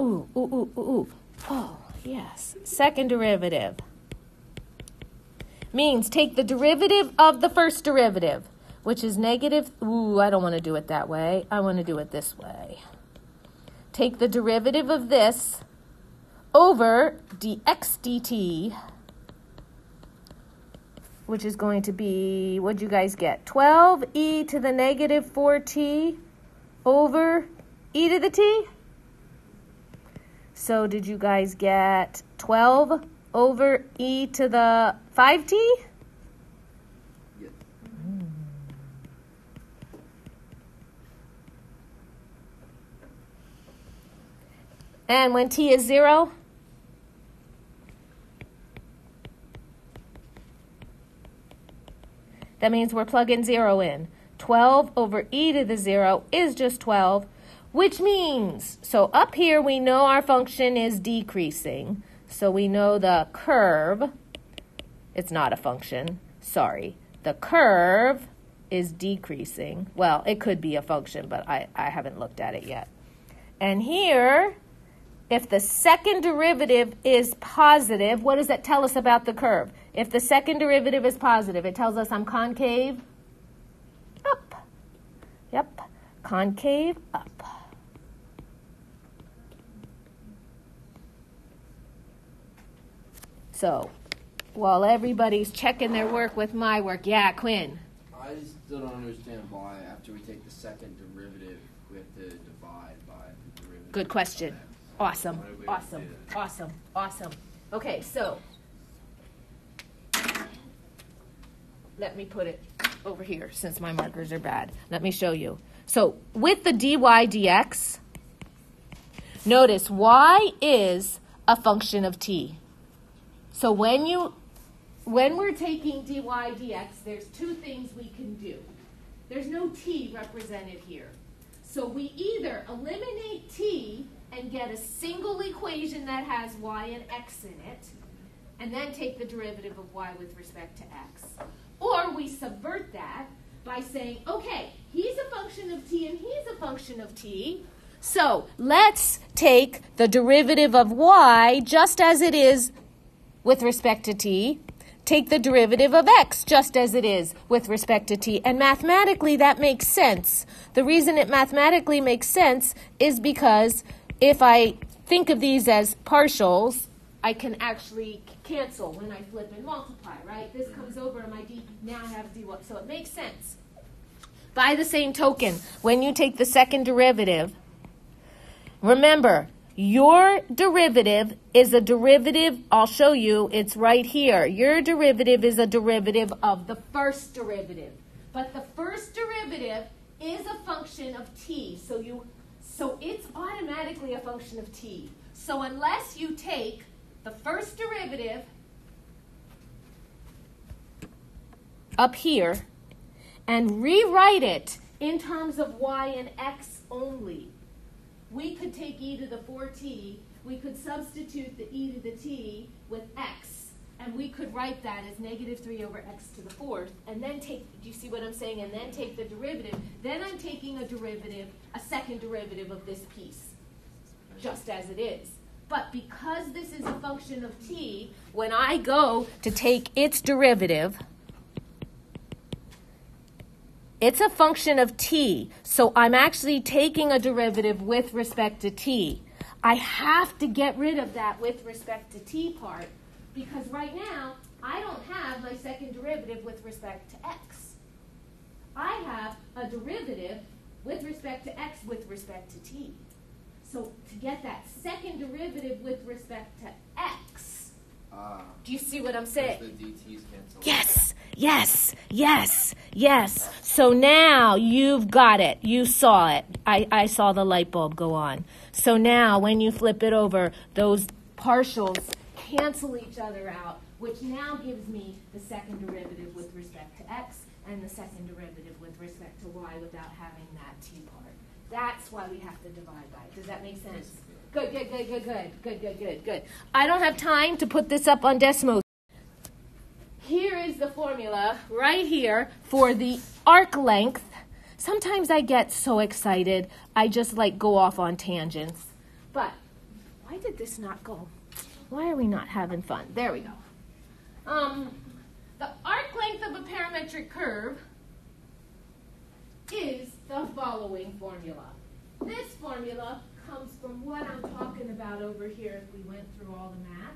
Ooh, ooh, ooh, ooh, ooh. Oh, yes. Second derivative means take the derivative of the first derivative, which is negative. Ooh, I don't want to do it that way. I want to do it this way. Take the derivative of this over dx dt, which is going to be, what'd you guys get? 12e to the negative 4t over e to the t? So did you guys get 12 over e to the 5t? Yes. And when t is 0, that means we're plugging 0 in. 12 over e to the 0 is just 12, which means, so up here we know our function is decreasing. So we know the curve, it's not a function, sorry. The curve is decreasing. Well, it could be a function, but I haven't looked at it yet. And here, if the second derivative is positive, what does that tell us about the curve? If the second derivative is positive, it tells us I'm concave up. Yep, concave up. So, while everybody's checking their work with my work, yeah, Quinn. I still don't understand why after we take the second derivative, we have to divide by the derivative. Good question. of x. Awesome, Why do we awesome, do that? awesome, awesome. Okay, so let me put it over here since my markers are bad. Let me show you. So with the dy dx, notice y is a function of t. So when we're taking dy dx, there's two things we can do. There's no t represented here. So we either eliminate t and get a single equation that has y and x in it, and then take the derivative of y with respect to x. Or we subvert that by saying, okay, he's a function of t and he's a function of t, so let's take the derivative of y just as it is with respect to t, take the derivative of x just as it is with respect to t. And mathematically, that makes sense. The reason it mathematically makes sense is because if I think of these as partials, I can actually cancel when I flip and multiply, right? This comes over and my d now have dy, so it makes sense. By the same token, when you take the second derivative, remember, your derivative is a derivative, I'll show you, it's right here. Your derivative is a derivative of the first derivative. But the first derivative is a function of t, so it's automatically a function of t. So unless you take the first derivative up here and rewrite it in terms of y and x only, we could take e to the 4t, we could substitute the e to the t with x, and we could write that as negative 3 over x to the 4th, and then take, do you see what I'm saying? And then take the derivative. Then I'm taking a derivative, a second derivative of this piece, just as it is. But because this is a function of t, when I go to take its derivative, it's a function of t, so I'm actually taking a derivative with respect to t. I have to get rid of that with respect to t part, because right now, I don't have my second derivative with respect to x. I have a derivative with respect to x with respect to t. So to get that second derivative with respect to x, do you see what I'm saying? The dt's cancel. Yes, yes, yes, yes. So now you've got it. You saw it. I saw the light bulb go on. So now when you flip it over, those partials cancel each other out, which now gives me the second derivative with respect to x and the second derivative with respect to y without having that t part. That's why we have to divide by it. Does that make sense? Good, good, good, good, good, good, good, good, good. I don't have time to put this up on Desmos. Here is the formula right here for the arc length. Sometimes I get so excited, I just like go off on tangents. But why did this not go? Why are we not having fun? There we go. The arc length of a parametric curve is the following formula. This formula comes from what I'm talking about over here if we went through all the math.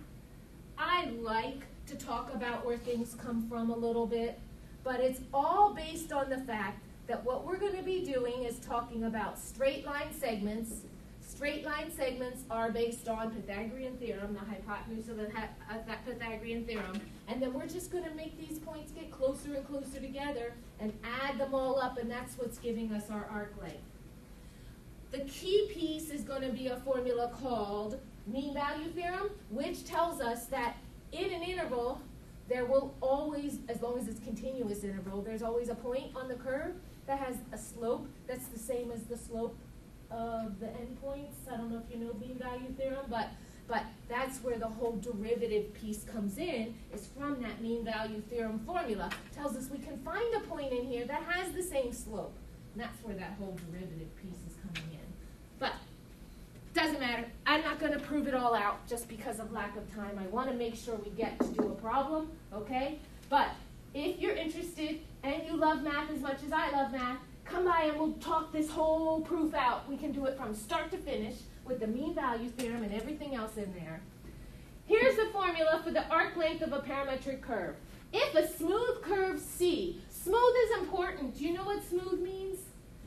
I like to talk about where things come from a little bit, but it's all based on the fact that what we're going to be doing is talking about straight line segments. Straight line segments are based on Pythagorean theorem, the hypotenuse of that Pythagorean theorem, and then we're just going to make these points get closer and closer together and add them all up, and that's what's giving us our arc length. The key piece is going to be a formula called mean value theorem, which tells us that in an interval, there will always, as long as it's continuous interval, there's always a point on the curve that has a slope that's the same as the slope of the endpoints. I don't know if you know mean value theorem, but that's where the whole derivative piece comes in, is from that mean value theorem formula. It tells us we can find a point in here that has the same slope. And that's where that whole derivative piece is coming in. But doesn't matter. I'm not going to prove it all out just because of lack of time. I want to make sure we get to do a problem, okay? But if you're interested and you love math as much as I love math, come by and we'll talk this whole proof out. We can do it from start to finish with the mean value theorem and everything else in there. Here's the formula for the arc length of a parametric curve. If a smooth curve C, smooth is important. Do you know what smooth means?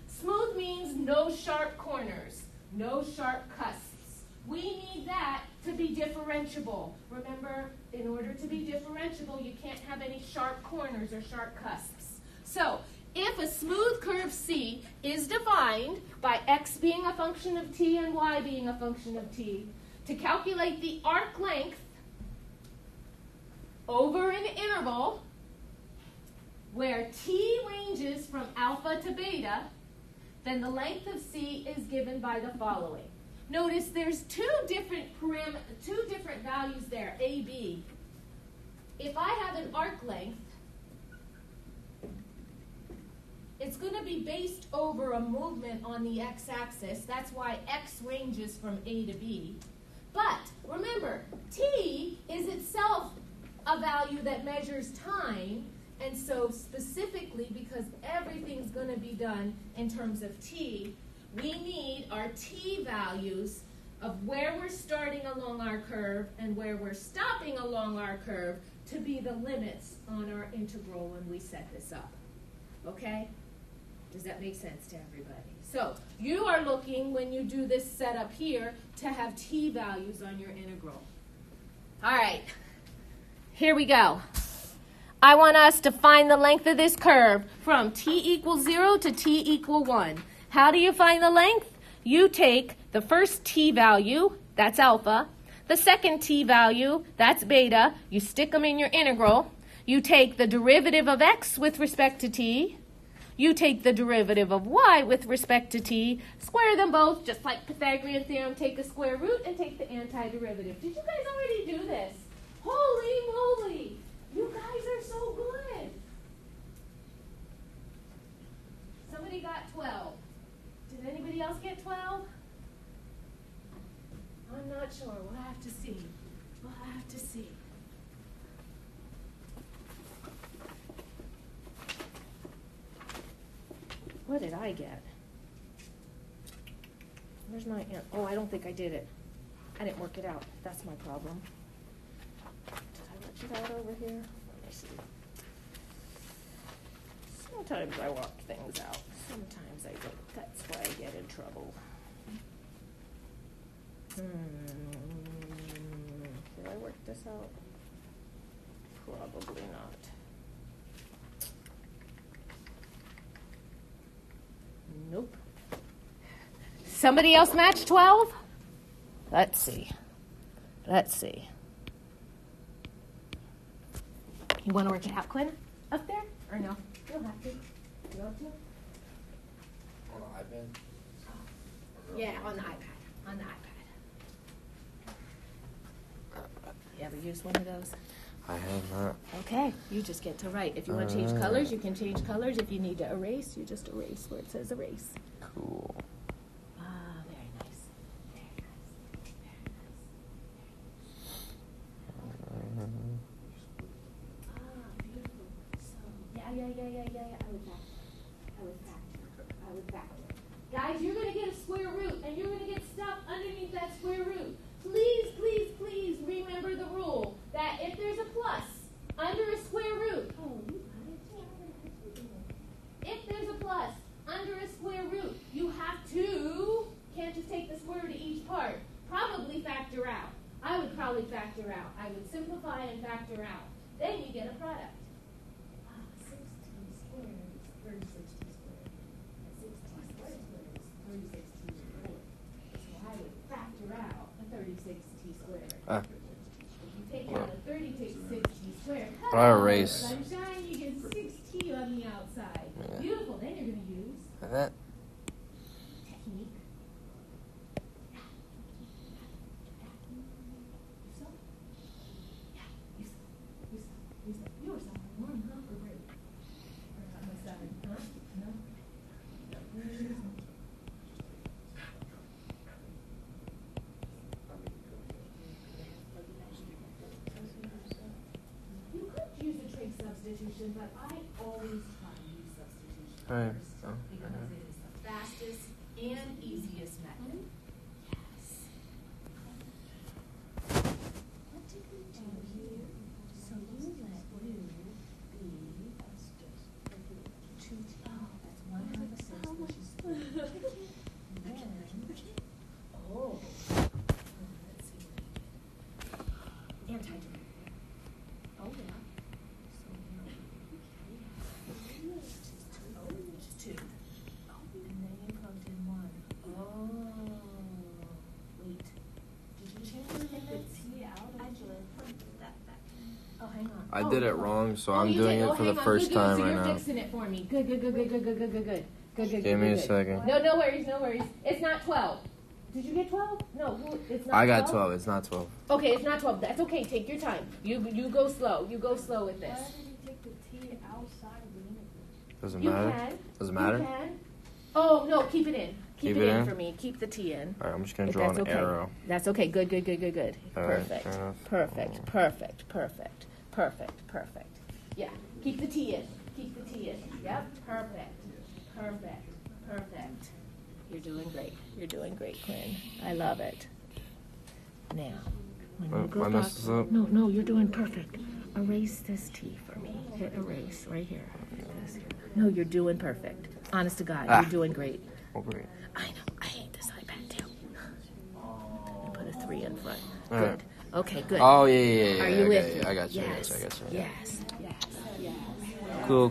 Smooth means no sharp corners, no sharp cusps. We need that to be differentiable. Remember, in order to be differentiable, you can't have any sharp corners or sharp cusps. So, if a smooth curve C is defined by x being a function of t and y being a function of t, to calculate the arc length over an interval where t ranges from alpha to beta, then the length of C is given by the following. Notice there's two different values there, A, B. If I have an arc length, it's going to be based over a movement on the x-axis. That's why x ranges from A to B. But remember, t is itself a value that measures time, and so specifically, because everything's going to be done in terms of t, we need our t values of where we're starting along our curve and where we're stopping along our curve to be the limits on our integral when we set this up. Okay? Does that make sense to everybody? So you are looking, when you do this setup here, to have t values on your integral. All right. Here we go. I want us to find the length of this curve from t equals 0 to t equal 1. How do you find the length? You take the first t value, that's alpha, the second t value, that's beta, you stick them in your integral, you take the derivative of x with respect to t, you take the derivative of y with respect to t, square them both, just like Pythagorean theorem, take a square root and take the antiderivative. Did you guys already do this? Holy moly! You guys are so good. Somebody got 12. Did anybody else get 12? I'm not sure. We'll have to see. We'll have to see. What did I get? Where's my ant? Oh, I don't think I did it. I didn't work it out. That's my problem. Did I work it out over here? Let me see. Sometimes I work things out. Sometimes I don't. That's why I get in trouble. Did I work this out? Probably not. Nope. Somebody else match 12? Let's see. Let's see. You want to work it out, Quinn? Up there? Or no? You don't have to. You want to? On the iPad? Yeah, on the iPad. On the iPad. You ever use one of those? I have not. Okay, you just get to write. If you want to change colors, you can change colors. If you need to erase, you just erase where it says erase. Cool. Ah, very nice. Very nice. Very nice. Ah, beautiful. So, yeah. I would factor. Guys, you're going to get a square root, and you're going to get stuff underneath that square root. Please remember the rule that if there's a plus under a square root, if there's a plus under a square root, you have to, can't just take the square root of each part, probably factor out. I would probably factor out. I would simplify and factor out. Then you get a product. 6t squared is 36t squared. 6t squared is 36t squared. So I would factor out a 36t squared. If you take out a 36t squared, I erase. Sunshine, you get 6t on the outside. Yeah. Beautiful. Then you're going to use That. technique. You were somewhere warm, huh? Or great? Or on my side, huh? No? You could use a trig substitution, but I always try to use substitution Right. first because it is the fastest and easiest method. Yes. What did we do here? So you let u be 2t. Oh, that's 1/6, which is 3. Then, oh, let's see what he did. Anti-derivative. Oh, yeah. So now which is 2. And then you plugged in 1. Oh, wait. Did you change the limits? Oh, hang on. I did it wrong, so I'm you doing did. it for the hang on. first Good, time so right you're now. fixing it for me. Good. Good. Give me a second. No worries. It's not 12. Did you get 12? No, it's not. I got 12. It's not 12. Okay, it's not 12. That's okay. Take your time. You go slow. You go slow with this. Why did you take the T outside of the integral? Doesn't You matter. can. Does it matter? You can. Oh no, keep it in. Keep Keep it it in in? for me. Keep the T in. All right, I'm just gonna But draw that's an okay. arrow. That's okay. Good. All right, Perfect. fair enough. Perfect. Yeah. Keep the T in. Yep. Perfect. You're doing great, Quinn. I love it. Now, when you go I back, messed this up? No, you're doing perfect. Erase this T for me. Hit erase right here. No, you're doing perfect. Honest to God, you're doing great. Oh, great. I know. I hate this iPad too. And put a 3 in front. All Good. right. Okay, good. Oh, yeah. Are you with me? I got you. Yes. Yes. Yes. Cool.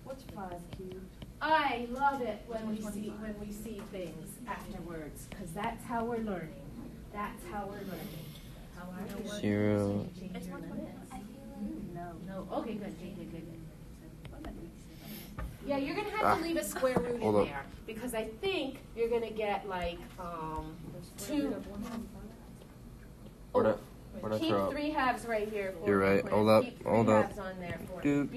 What's 5 cubed? I love it when we see things afterwards, because that's how we're learning. How I know what 0. change your limits. No. Okay, good. Yeah, you're gonna have to leave a square root in Hold up. there because I think you're gonna get like 2. Where'd I Keep throw up? 3 halves right here. For You're me, right. Quinn. Hold up. Keep 3 Hold up. halves on there for me. Doop.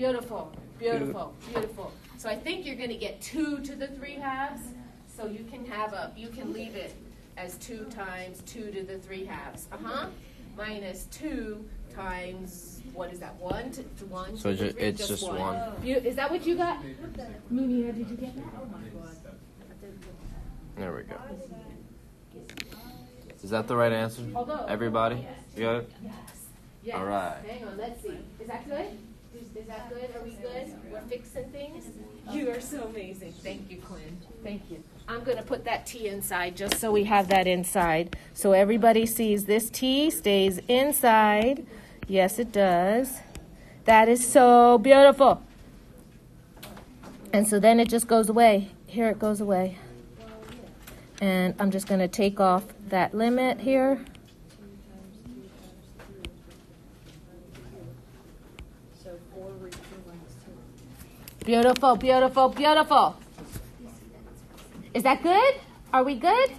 Beautiful. So I think you're going to get 2 to the 3 halves. So you can leave it as 2 times 2 to the 3 halves. Minus 2 times, what is that? 1 to 1. So to the 3? it's just 1. Is that what you got? Munira, did you get that? Oh my God. There we go. Is that the right answer? Although, Everybody? You got it? Yes. All right. Hang on, let's see. Is that good? Is that good? Are we good? We're fixing things? You are so amazing. Thank you, Quinn. Thank you. I'm going to put that T inside just so we have that inside. So everybody sees this T stays inside. Yes, it does. That is so beautiful. And so then it just goes away. Here it goes away. And I'm just going to take off that limit here. So 4 root 2 minus 2. Beautiful. Is that good? Are we good?